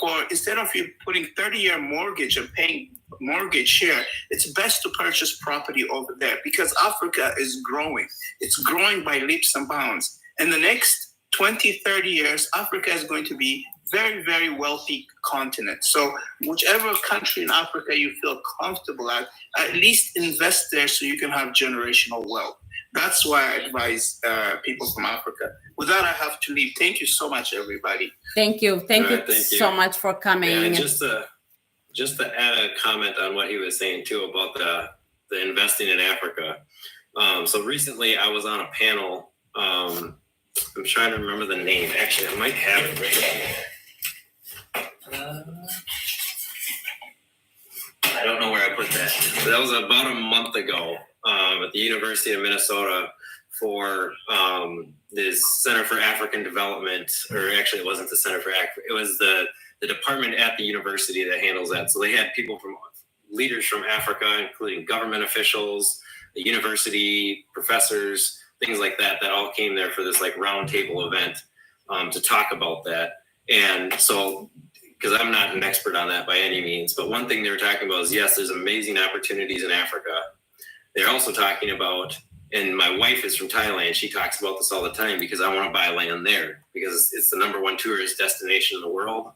for instead of you putting 30-year mortgage and paying mortgage here, it's best to purchase property over there, because Africa is growing. It's growing by leaps and bounds. In the next 20, 30 years, Africa is going to be very, very wealthy continent. So whichever country in Africa you feel comfortable at least invest there so you can have generational wealth. That's why I advise people from Africa. With that, I have to leave. Thank you so much, everybody. Thank you. Thank you so much for coming. Yeah, just to add a comment on what he was saying too about the investing in Africa. So recently I was on a panel. I'm trying to remember the name. Actually, I might have it right here. I don't know where I put that. But that was about a month ago at the University of Minnesota for this Center for African Development, or actually it wasn't the Center for Africa, it was the department at the university that handles that. So they had leaders from Africa, including government officials, the university, professors, things like that all came there for this roundtable event to talk about that. And so, because I'm not an expert on that by any means, but one thing they were talking about is, yes, there's amazing opportunities in Africa. They're also talking about, and my wife is from Thailand, she talks about this all the time, because I want to buy land there because it's the #1 tourist destination in the world.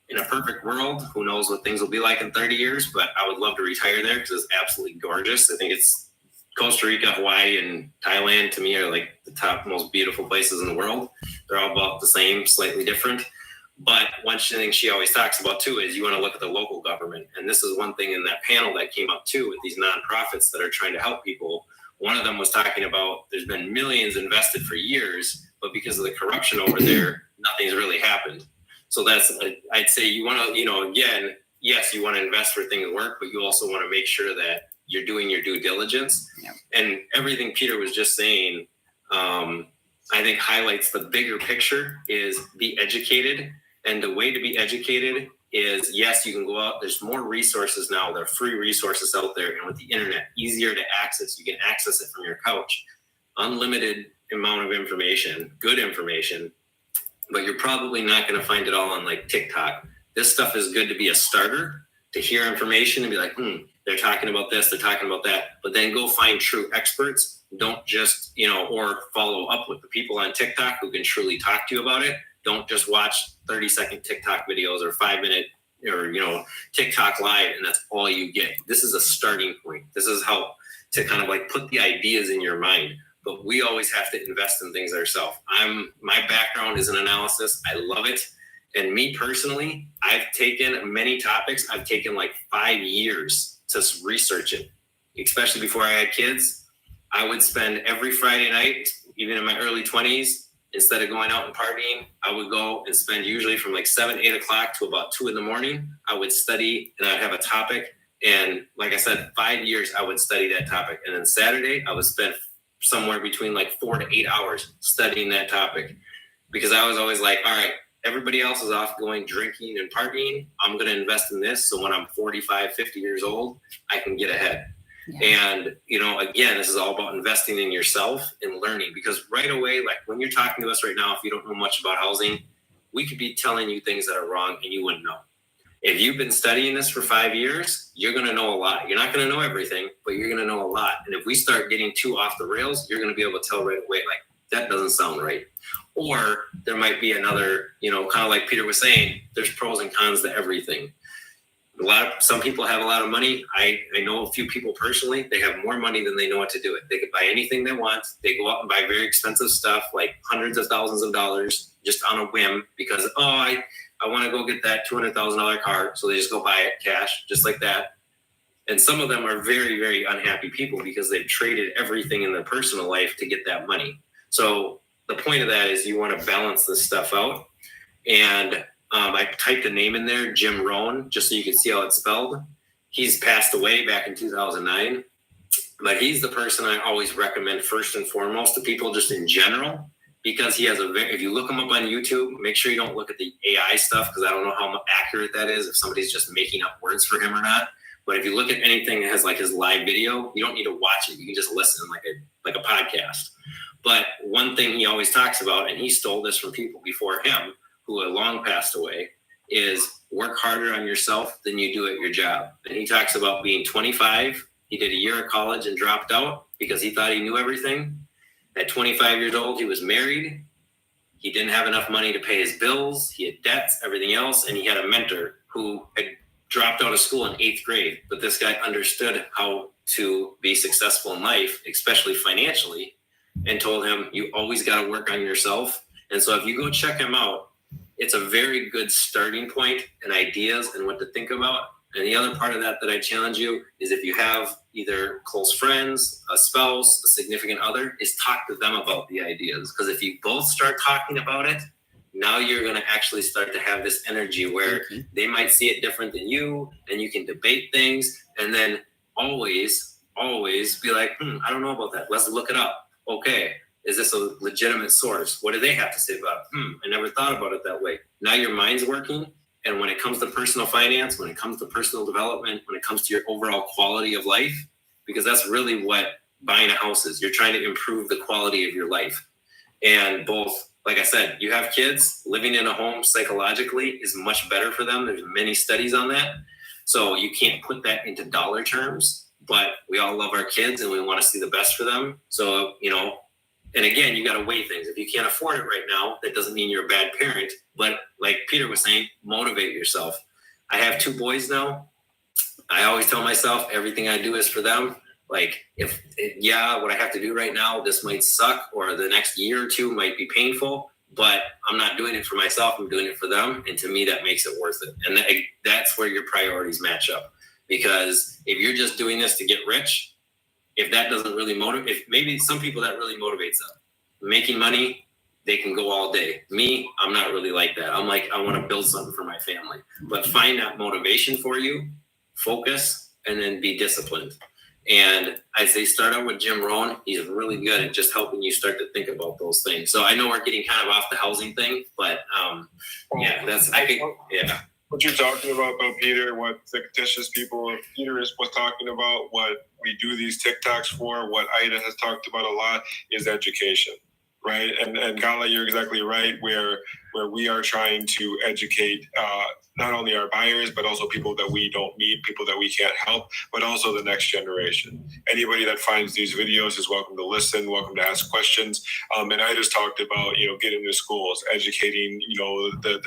In a perfect world, who knows what things will be like in 30 years, but I would love to retire there because it's absolutely gorgeous. I think it's Costa Rica, Hawaii, and Thailand to me are the top most beautiful places in the world. They're all about the same, slightly different. But one thing she always talks about too is you want to look at the local government. And this is one thing in that panel that came up too with these nonprofits that are trying to help people. One of them was talking about there's been millions invested for years, but because of the corruption over there, nothing's really happened. So that's, I'd say you want to, again, yes, you want to invest where things work, but you also want to make sure that you're doing your due diligence. Yeah. And everything Peter was just saying, I think highlights the bigger picture is be educated. And the way to be educated is, yes, you can go out. There's more resources now. There are free resources out there. And with the internet, easier to access. You can access it from your couch. Unlimited amount of information, good information. But you're probably not going to find it all on like TikTok. This stuff is good to be a starter, to hear information and be like, they're talking about this, they're talking about that. But then go find true experts. Don't just, or follow up with the people on TikTok who can truly talk to you about it. Don't just watch 30-second TikTok videos or 5-minute or, TikTok live, and that's all you get. This is a starting point. This is how to kind of like put the ideas in your mind. But we always have to invest in things ourselves. My background is in analysis. I love it. And me personally, I've taken many topics. I've taken like 5 years to research it, especially before I had kids. I would spend every Friday night, even in my early 20s, instead of going out and partying, I would go and spend usually from like 7, 8 o'clock to about 2 a.m. I would study and I'd have a topic. And like I said, 5 years, I would study that topic. And then Saturday, I would spend somewhere between like 4 to 8 hours studying that topic, because I was always like, all right, everybody else is off going drinking and partying. I'm going to invest in this. So when I'm 45, 50 years old, I can get ahead. Yeah. And, again, this is all about investing in yourself and learning, because right away, like when you're talking to us right now, if you don't know much about housing, we could be telling you things that are wrong and you wouldn't know. If you've been studying this for 5 years, you're going to know a lot. You're not going to know everything, but you're going to know a lot. And if we start getting too off the rails, you're going to be able to tell right away, like, that doesn't sound right. Or there might be another, kind of like Peter was saying, there's pros and cons to everything. Some people have a lot of money. I know a few people personally, they have more money than they know what to do with. They could buy anything they want. They go out and buy very expensive stuff, like hundreds of thousands of dollars, just on a whim, because, I want to go get that $200,000 car. So they just go buy it cash, just like that. And some of them are very, very unhappy people because they've traded everything in their personal life to get that money. So the point of that is you want to balance this stuff out. And I typed a name in there, Jim Rohn, just so you can see how it's spelled. He's passed away back in 2009, but he's the person I always recommend first and foremost to people just in general, because he has if you look him up on YouTube, make sure you don't look at the AI stuff, because I don't know how accurate that is, if somebody's just making up words for him or not. But if you look at anything that has like his live video, you don't need to watch it. You can just listen like a podcast. But one thing he always talks about, and he stole this from people before him who had long passed away, is work harder on yourself than you do at your job. And he talks about being 25. He did a year of college and dropped out because he thought he knew everything. At 25 years old, he was married. He didn't have enough money to pay his bills. He had debts, everything else. And he had a mentor who had dropped out of school in 8th grade. But this guy understood how to be successful in life, especially financially, and told him, you always got to work on yourself. And so if you go check him out, it's a very good starting point and ideas and what to think about. And the other part of that I challenge you is, if you have either close friends, a spouse, a significant other, is talk to them about the ideas. Because if you both start talking about it, now you're going to actually start to have this energy where they might see it different than you, and you can debate things. And then always be like, I don't know about that. Let's look it up. Okay. Is this a legitimate source? What do they have to say about it? I never thought about it that way. Now your mind's working. And when it comes to personal finance, when it comes to personal development, when it comes to your overall quality of life, because that's really what buying a house is. You're trying to improve the quality of your life. And both, like I said, you have kids, living in a home psychologically is much better for them. There's many studies on that. So you can't put that into dollar terms, but we all love our kids and we want to see the best for them. So, and again, you got to weigh things. If you can't afford it right now, that doesn't mean you're a bad parent. But like Peter was saying, motivate yourself. I have 2 boys now. I always tell myself everything I do is for them. Like, what I have to do right now, this might suck, or the next year or 2 might be painful, but I'm not doing it for myself. I'm doing it for them. And to me, that makes it worth it. And that's where your priorities match up. Because if you're just doing this to get rich, if that doesn't really motivate, if maybe some people that really motivates them. Making money, they can go all day. Me, I'm not really like that. I'm like, I want to build something for my family. But find that motivation for you, focus, and then be disciplined. And I say start out with Jim Rohn. He's really good at just helping you start to think about those things. So I know we're getting kind of off the housing thing, but yeah, that's, I think, yeah. What you're talking about though, Peter, what fictitious people, Peter was talking about, what we do these TikToks for, what Ida has talked about a lot is education, right? And Gala, you're exactly right, where we are trying to educate not only our buyers, but also people that we don't meet, people that we can't help, but also the next generation. Anybody that finds these videos is welcome to listen, welcome to ask questions. And I just talked about, getting to schools, educating, the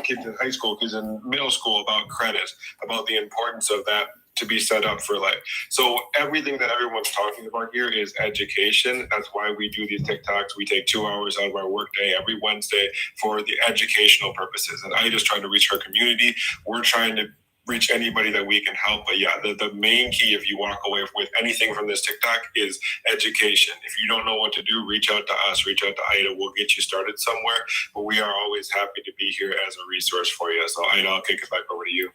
kids in high school, kids in middle school about credit, about the importance of that to be set up for life. So everything that everyone's talking about here is education. That's why we do these TikToks. We take 2 hours out of our workday every Wednesday for the educational purposes. And I just try to reach our community. We're trying to reach anybody that we can help. But yeah, the main key, if you walk away with anything from this TikTok, is education. If you don't know what to do, reach out to us, reach out to Ida. We'll get you started somewhere. But we are always happy to be here as a resource for you. So Ida, I'll kick it back over to you.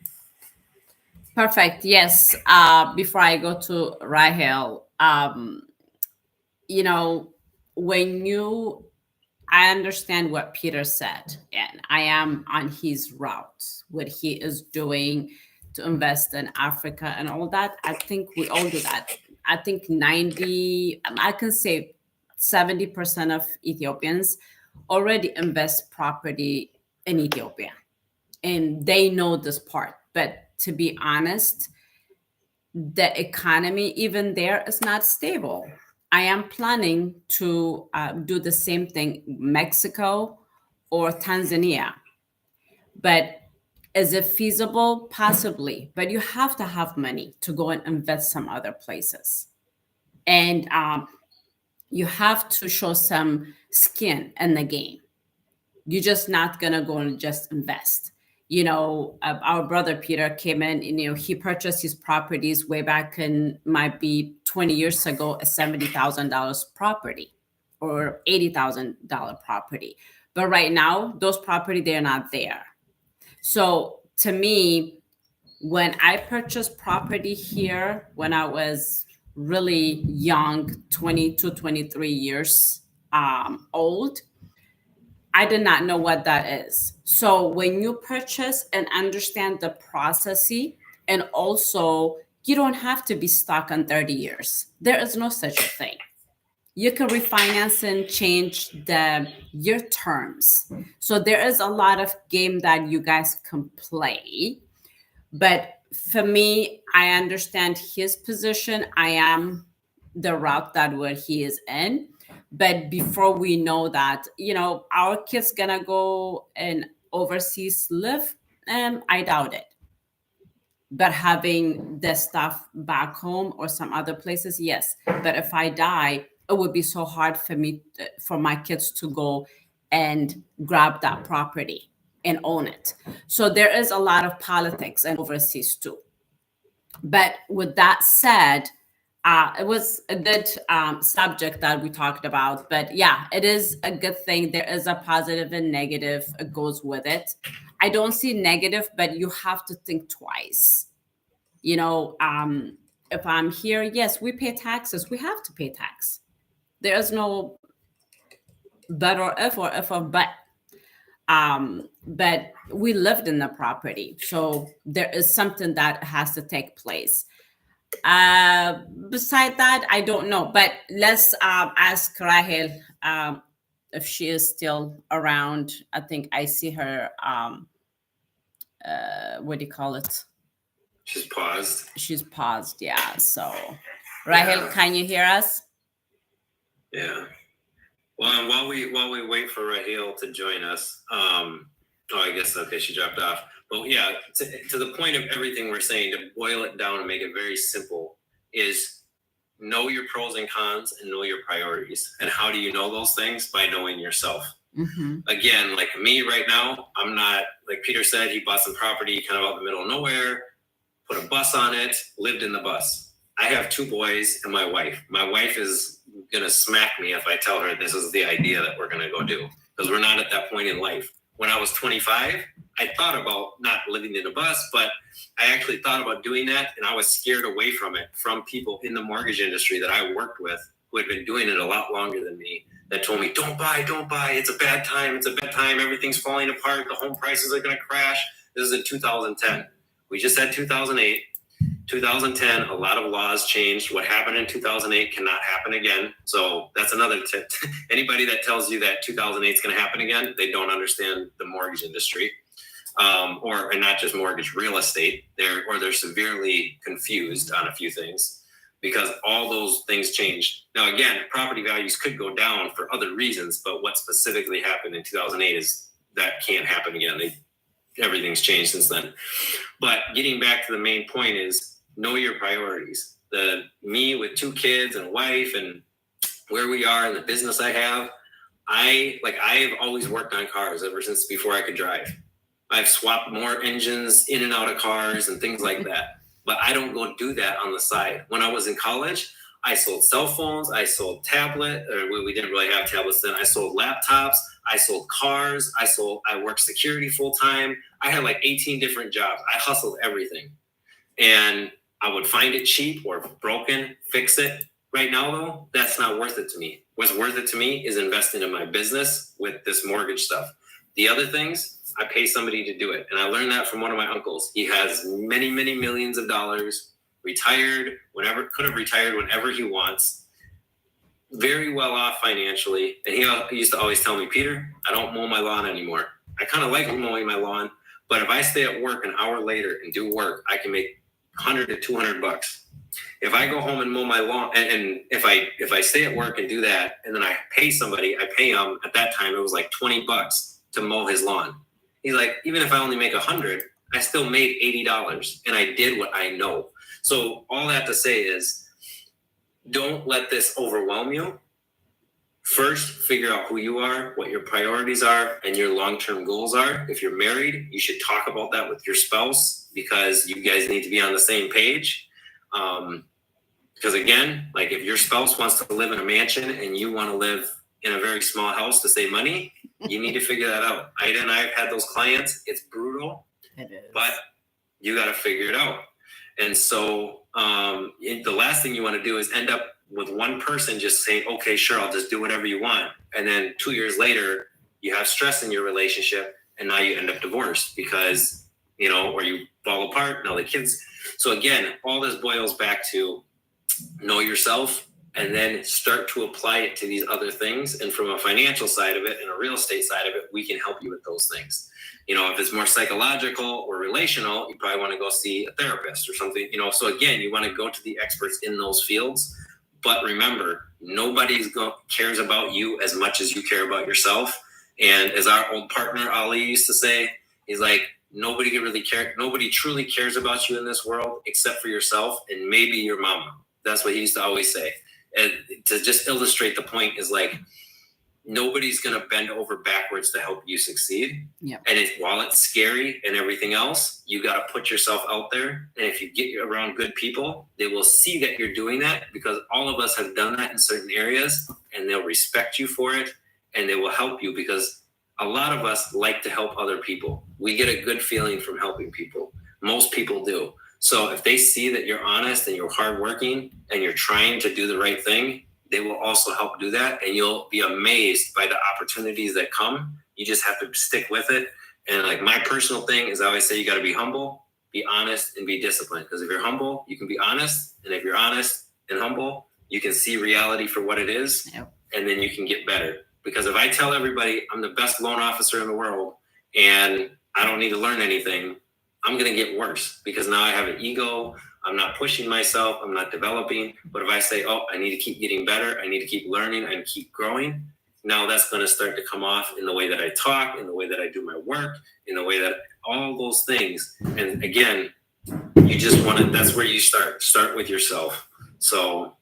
Perfect. Yes. Before I go to Rahel, I understand what Peter said, and I am on his route, what he is doing to invest in Africa and all that. I think we all do that. I think 70% of Ethiopians already invest property in Ethiopia, and they know this part. But to be honest, the economy even there is not stable. I am planning to do the same thing, Mexico or Tanzania. But is it feasible? Possibly. But you have to have money to go and invest some other places. And you have to show some skin in the game. You're just not going to go and just invest. Our brother Peter came in, he purchased his properties way back in, might be 20 years ago, a $70,000 property or $80,000 property. But right now, those property, they're not there. So to me, when I purchased property here, when I was really young, 22, 23 years old, I did not know what that is. So when you purchase and understand the process, and also you don't have to be stuck on 30 years. There is no such a thing. You can refinance and change your terms. So there is a lot of game that you guys can play. But for me, I understand his position. I am the route that where he is in. But before we know that, our kids gonna go and overseas live, I doubt it. But having the stuff back home or some other places, yes. But if I die, it would be so hard for my kids to go and grab that property and own it. So there is a lot of politics and overseas too. But with that said, it was a good subject that we talked about. But yeah, it is a good thing. There is a positive and negative. It goes with it. I don't see negative, but you have to think twice. If I'm here, yes, we pay taxes. We have to pay tax. There is no but or if or but. But we lived in the property. So there is something that has to take place. Beside that, I don't know, but let's ask Rahel if she is still around. I think I see her. What do you call it? She's paused. She's paused. Yeah. So, Rahel, can you hear us? Yeah. Well, and while we wait for Rahel to join us, I guess okay, she dropped off. But yeah, to the point of everything we're saying, to boil it down and make it very simple, is know your pros and cons and know your priorities. And how do you know those things? By knowing yourself. Again, like me right now, I'm not, like Peter said, he bought some property kind of out in the middle of nowhere, put a bus on it, lived in the bus. I have 2 boys and my wife. My wife is going to smack me if I tell her this is the idea that we're going to go do, because we're not at that point in life. When I was 25, I thought about not living in a bus, but I actually thought about doing that, and I was scared away from it, from people in the mortgage industry that I worked with who had been doing it a lot longer than me, that told me, don't buy, it's a bad time, everything's falling apart, the home prices are going to crash. This is in 2010. We just had 2008. 2010, a lot of laws changed. What happened in 2008 cannot happen again. So that's another tip. Anybody that tells you that 2008 is going to happen again, they don't understand the mortgage industry, or not just mortgage, real estate. They're severely confused on a few things, because all those things changed. Now, again, property values could go down for other reasons, but what specifically happened in 2008 is that can't happen again. Everything's changed since then. But getting back to the main point is, know your priorities. Me with 2 kids and a wife and where we are in the business I have, I've always worked on cars ever since before I could drive. I've swapped more engines in and out of cars and things like that. But I don't go do that on the side. When I was in college, I sold cell phones, I sold tablet, or we didn't really have tablets then. I sold laptops, I sold cars, I worked security full time. I had like 18 different jobs. I hustled everything. And I would find it cheap or broken, fix it. Right now, though, that's not worth it to me. What's worth it to me is investing in my business with this mortgage stuff. The other things, I pay somebody to do it. And I learned that from one of my uncles. He has many, many millions of dollars, could have retired whenever he wants, very well off financially. And he used to always tell me, Peter, I don't mow my lawn anymore. I kind of like mowing my lawn, but if I stay at work an hour later and do work, I can make $100 to $200. If I go home and mow my lawn, and if I stay at work and do that, and then I pay somebody, I pay him, at that time it was like $20 to mow his lawn. He's like, even if I only make $100, I still made $80, and I did what I know. So all that to say is, don't let this overwhelm you. First, figure out who you are, what your priorities are, and your long-term goals are. If you're married, you should talk about that with your spouse, because you guys need to be on the same page. Because again, like if your spouse wants to live in a mansion and you want to live in a very small house to save money, you need to figure that out. Ida and I have had those clients. It's brutal, but you got to figure it out. And so the last thing you want to do is end up with one person just saying, okay, sure, I'll just do whatever you want. And then 2 years later, you have stress in your relationship, and now you end up divorced because, or you fall apart, now the kids. So again, all this boils back to know yourself and then start to apply it to these other things. And from a financial side of it and a real estate side of it, we can help you with those things. If it's more psychological or relational, you probably want to go see a therapist or something, So again, you want to go to the experts in those fields. But remember, nobody cares about you as much as you care about yourself. And as our old partner, Ali, used to say, he's like, nobody truly cares about you in this world except for yourself and maybe your mama. That's what he used to always say. And to just illustrate the point is like, nobody's going to bend over backwards to help you succeed. Yep. And while it's scary and everything else, you got to put yourself out there. And if you get around good people, they will see that you're doing that, because all of us have done that in certain areas, and they'll respect you for it, and they will help you, because a lot of us like to help other people. We get a good feeling from helping people. Most people do. So if they see that you're honest and you're hardworking and you're trying to do the right thing, they will also help do that, and you'll be amazed by the opportunities that come. You just have to stick with it. And like my personal thing is, I always say, you got to be humble, be honest, and be disciplined. Because if you're humble, you can be honest. And if you're honest and humble, you can see reality for what it is. Yep. And then you can get better. Because if I tell everybody I'm the best loan officer in the world and I don't need to learn anything, I'm going to get worse, because now I have an ego. I'm not pushing myself. I'm not developing. But if I say, I need to keep getting better, I need to keep learning and keep growing, now that's going to start to come off in the way that I talk, in the way that I do my work, in the way that all those things. And again, you just want to, that's where you start with yourself. So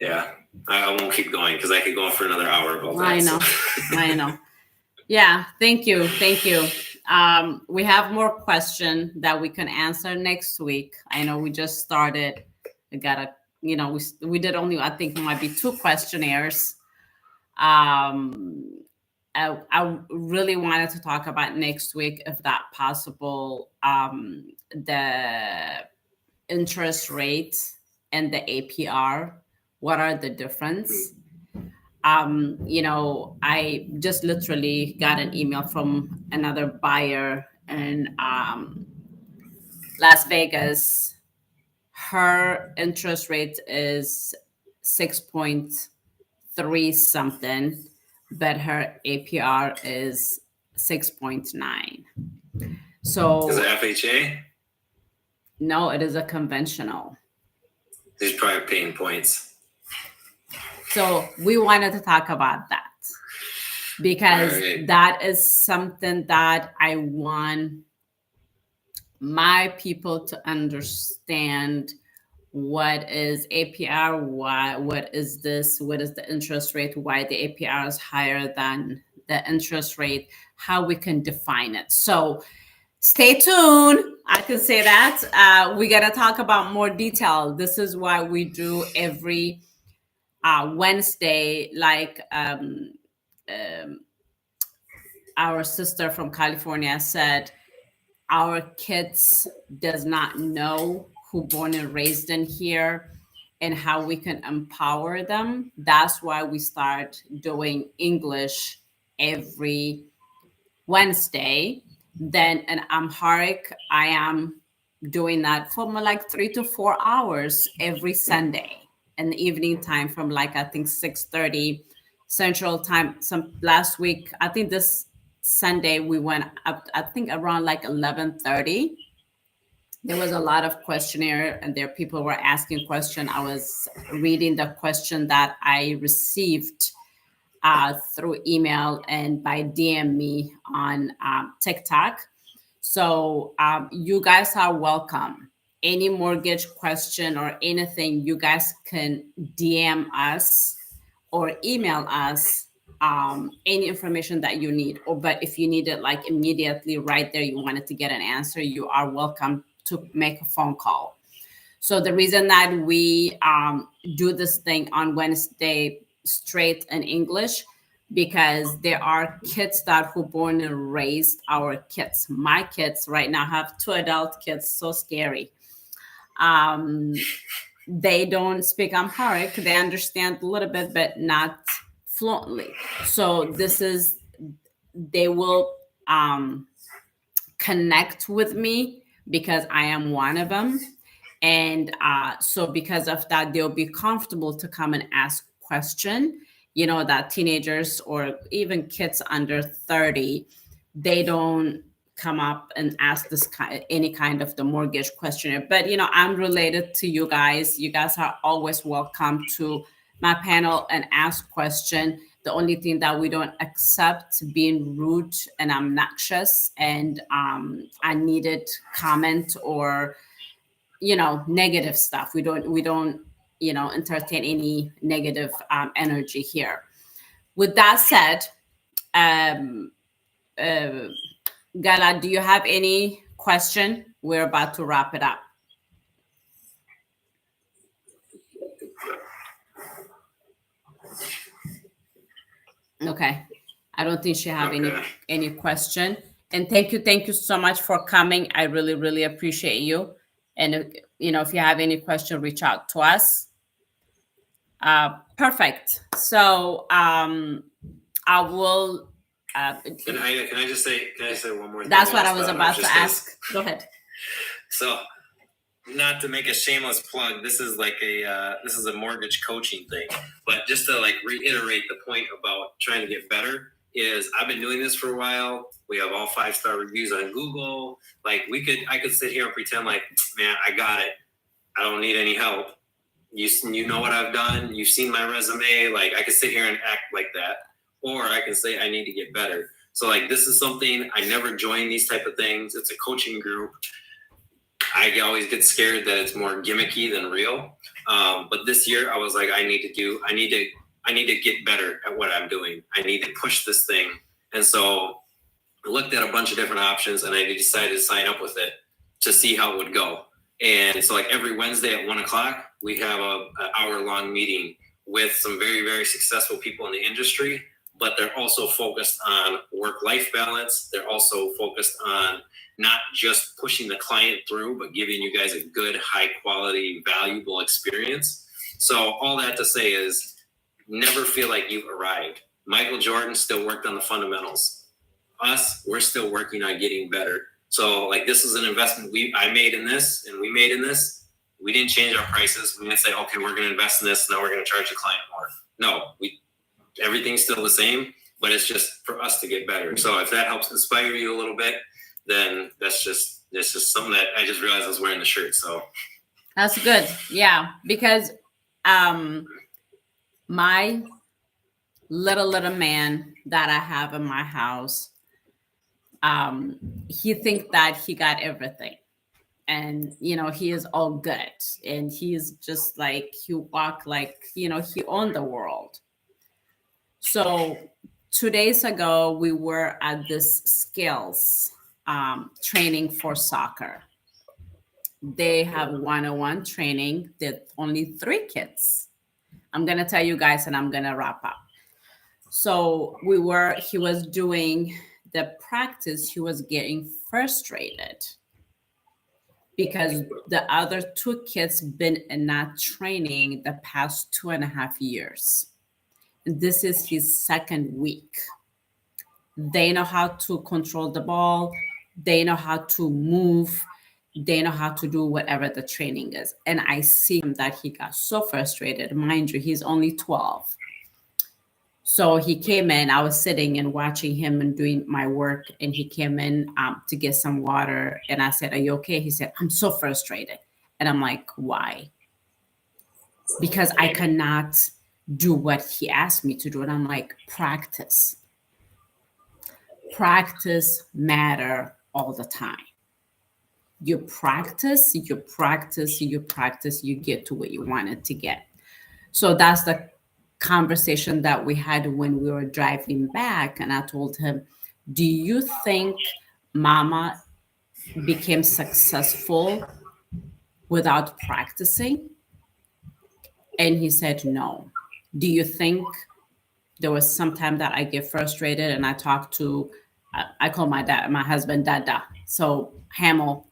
yeah, I won't keep going because I could go on for another hour about that. I know. Yeah, thank you. We have more questions that we can answer next week. I know we just started. We got we did only, I think it might be 2 questionnaires. I really wanted to talk about next week, if that possible, the interest rate and the APR. What are the difference? I just literally got an email from another buyer in Las Vegas. Her interest rate is 6.3 something, but her APR is 6.9. So is it FHA? No, it is a conventional. He's probably paying points. So we wanted to talk about that because that is something that I want my people to understand. What is APR? Why? What is this? What is the interest rate? Why the APR is higher than the interest rate? How we can define it. So stay tuned. I can say that. We got to talk about more detail. This is why we do every Wednesday, like our sister from California said, our kids does not know who born and raised in here and how we can empower them. That's why we start doing English every Wednesday. Then in Amharic, I am doing that for like 3 to 4 hours every Sunday in the evening time from like, I think 6:30 Central Time. Last week, I think this Sunday we went up, I think around like 11:30. There was a lot of questionnaire and there people were asking questions. I was reading the question that I received through email and by DM me on TikTok. So you guys are welcome. Any mortgage question or anything, you guys can DM us or email us any information that you need. But if you need it like immediately right there, you wanted to get an answer, you are welcome to make a phone call. So the reason that we do this thing on Wednesday straight in English, because there are kids that who born and raised our kids. My kids right now have 2 adult kids, so scary. They don't speak Amharic. They understand a little bit, but not fluently. So they will connect with me because I am one of them. And so because of that, they'll be comfortable to come and ask question. You know, that teenagers or even kids under 30, they don't come up and ask any kind of the mortgage questionnaire. But, you know, I'm related to you guys. You guys are always welcome to my panel and ask question. The only thing that we don't accept being rude and obnoxious and unneeded comment or, you know, negative stuff. We don't, you know, entertain any negative energy here. With that said, Gala, do you have any question? We're about to wrap it up. Okay. I don't think she have any question. And thank you so much for coming. I really, really appreciate you. And, you know, if you have any question, reach out to us. Perfect. So I will. Can I just say one more thing? That's what I was about to ask. Go ahead. So, not to make a shameless plug, this is like this is a mortgage coaching thing, but just to like reiterate the point about trying to get better is I've been doing this for a while. We have all 5-star reviews on Google. Like I could sit here and pretend like, man, I got it. I don't need any help. You know what I've done. You've seen my resume. Like I could sit here and act like that, or I can say I need to get better. So like this is something I never joined these type of things. It's a coaching group. I always get scared that it's more gimmicky than real. But this year I was like, I need to get better at what I'm doing. I need to push this thing And so I looked at a bunch of different options, and I decided to sign up with it to see how it would go. And so like every Wednesday at 1 o'clock, we have an hour-long meeting with some very, very successful people in the industry, but they're also focused on work-life balance. They're also focused on not just pushing the client through, but giving you guys a good, high-quality, valuable experience. So all that to say is never feel like you've arrived. Michael Jordan still worked on the fundamentals. Us, we're still working on getting better. So like this is an investment I made in this and we made in this. We didn't change our prices. We didn't say, okay, we're going to invest in this. Now we're going to charge the client more. No, everything's still the same, but it's just for us to get better. So if that helps inspire you a little bit, then that's just something that I just realized I was wearing the shirt. So that's good. Yeah, because my little man that I have in my house, he thinks that he got everything. And, he is all good. And he's just like, he walk like, he owned the world. So 2 days ago, we were at this skills training for soccer. They have 101 training. There's only 3 kids. I'm going to tell you guys, and I'm going to wrap up. So he was doing the practice. He was getting frustrated because the other 2 kids been in that training the past 2.5 years. This is his 2nd week. They know how to control the ball. They know how to move. They know how to do whatever the training is. And I see him that he got so frustrated. Mind you, he's only 12. So he came in, I was sitting and watching him and doing my work. And he came in to get some water. And I said, are you okay? He said, I'm so frustrated. And I'm like, why? Because I cannot do what he asked me to do. And I'm like, practice. Practice matter all the time. You practice, you practice, you practice, you get to what you wanted to get. So that's the conversation that we had when we were driving back. And I told him, do you think Mama became successful without practicing? And he said, no. Do you think there was some time that I get frustrated and I talk to, I call my husband Dada. So Hamel,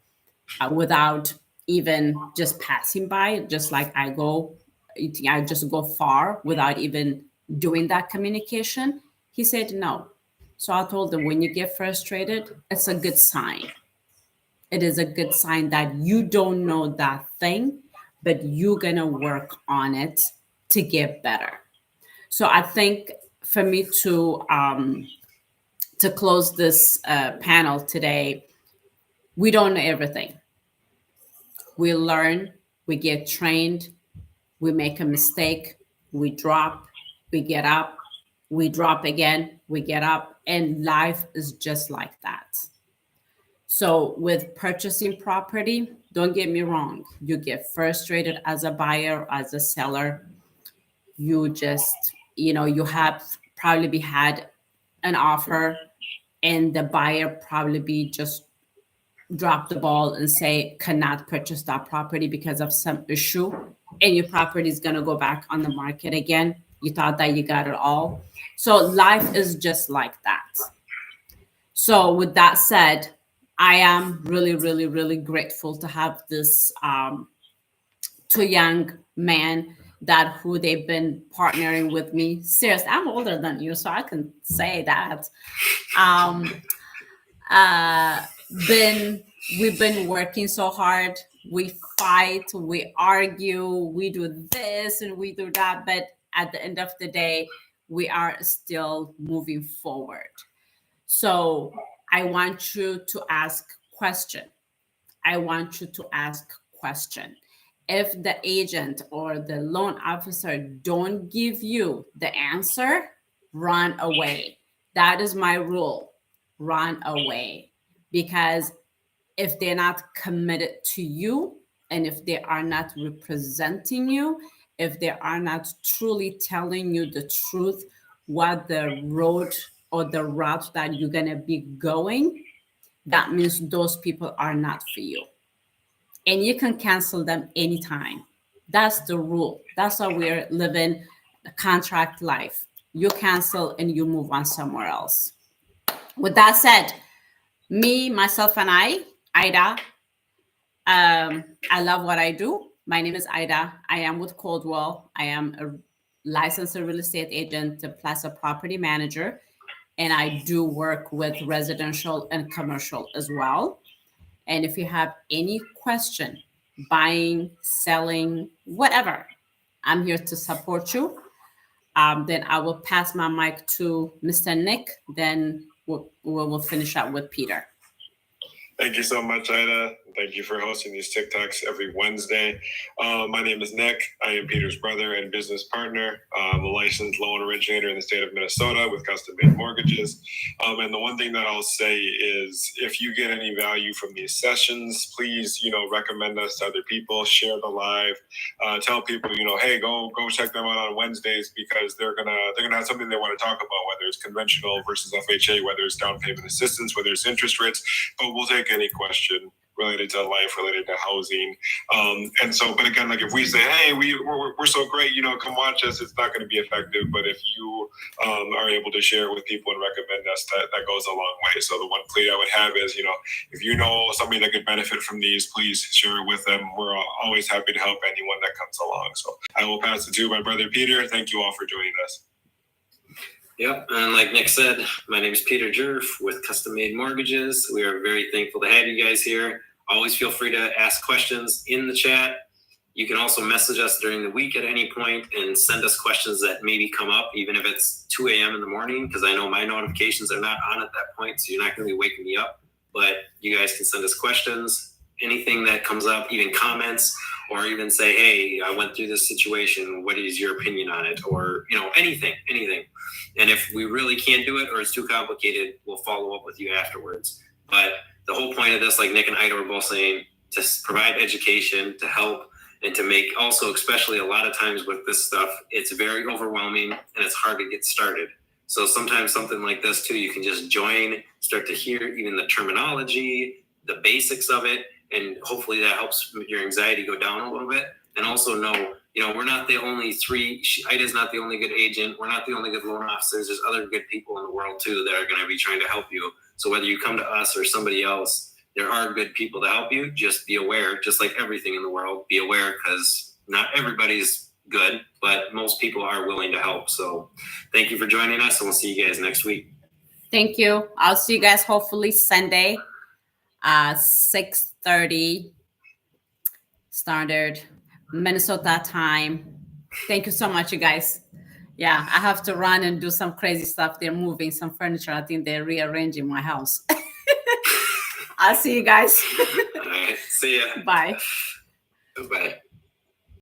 without even just passing by, just like I just go far without even doing that communication. He said no. So I told him, when you get frustrated, it's a good sign. It is a good sign that you don't know that thing, but you're going to work on it to get better. So I think for me to close this panel today, we don't know everything. We learn, we get trained, we make a mistake, we drop, we get up, we drop again, we get up, and life is just like that. So with purchasing property, don't get me wrong, you get frustrated as a buyer, as a seller. You just, you have probably had an offer and the buyer probably just drop the ball and say cannot purchase that property because of some issue, and your property is going to go back on the market again. You thought that you got it all. So life is just like that. So with that said, I am really, really, really grateful to have this 2 young men who they've been partnering with me. Seriously, I'm older than you, so I can say that. We've been working so hard. We fight, we argue, we do this and we do that, but at the end of the day, we are still moving forward. So I want you to ask question. If the agent or the loan officer don't give you the answer, run away. That is my rule. Run away. Because if they're not committed to you, and if they are not representing you, if they are not truly telling you the truth, what the road or the route that you're going to be going, that means those people are not for you. And you can cancel them anytime. That's the rule. That's how we're living a contract life. You cancel and you move on somewhere else. With that said, me, myself, and Ida, I love what I do. My name is Ida. I am with Coldwell. I am a licensed real estate agent plus a property manager. And I do work with residential and commercial as well. And if you have any question, buying, selling, whatever, I'm here to support you. Then I will pass my mic to Mr. Nick. Then we'll finish up with Peter. Thank you so much, Ida. Thank you for hosting these TikToks every Wednesday. My name is Nick. I am Peter's brother and business partner. I'm a licensed loan originator in the state of Minnesota with custom-made mortgages. And the one thing that I'll say is, if you get any value from these sessions, please, recommend us to other people. Share the live. Tell people, hey, go check them out on Wednesdays, because they're gonna have something they want to talk about, whether it's conventional versus FHA, whether it's down payment assistance, whether it's interest rates. But we'll take any question related to life, related to housing. But again, like if we say, hey, we're so great, come watch us, it's not going to be effective. But if you are able to share with people and recommend us, that goes a long way. So the one plea I would have is, if you know somebody that could benefit from these, please share it with them. We're always happy to help anyone that comes along. So I will pass it to my brother, Peter. Thank you all for joining us. Yep, and like Nick said, my name is Peter Jerf with Custom Made Mortgages. We are very thankful to have you guys here. Always feel free to ask questions in the chat. You can also message us during the week at any point and send us questions that maybe come up, even if it's 2 a.m. in the morning, because I know my notifications are not on at that point, so you're not going to be waking me up. But you guys can send us questions, anything that comes up, even comments, or even say, hey, I went through this situation. What is your opinion on it? Or, anything. And if we really can't do it or it's too complicated, we'll follow up with you afterwards. But the whole point of this, like Nick and Ida were both saying, to provide education, to help, and to make also, especially a lot of times with this stuff, it's very overwhelming and it's hard to get started. So sometimes something like this too, you can just join, start to hear even the terminology, the basics of it, and hopefully that helps your anxiety go down a little bit. And also know, we're not the only three. Ida's not the only good agent. We're not the only good loan officers. There's other good people in the world too that are going to be trying to help you. So whether you come to us or somebody else, there are good people to help you. Just be aware, just like everything in the world, be aware, because not everybody's good, but most people are willing to help. So thank you for joining us, and we'll see you guys next week. Thank you. I'll see you guys hopefully Sunday, 6:30 standard Minnesota time. Thank you so much, you guys. Yeah, I have to run and do some crazy stuff. They're moving some furniture. I think they're rearranging my house. I'll see you guys. All right. See ya. Bye. Bye.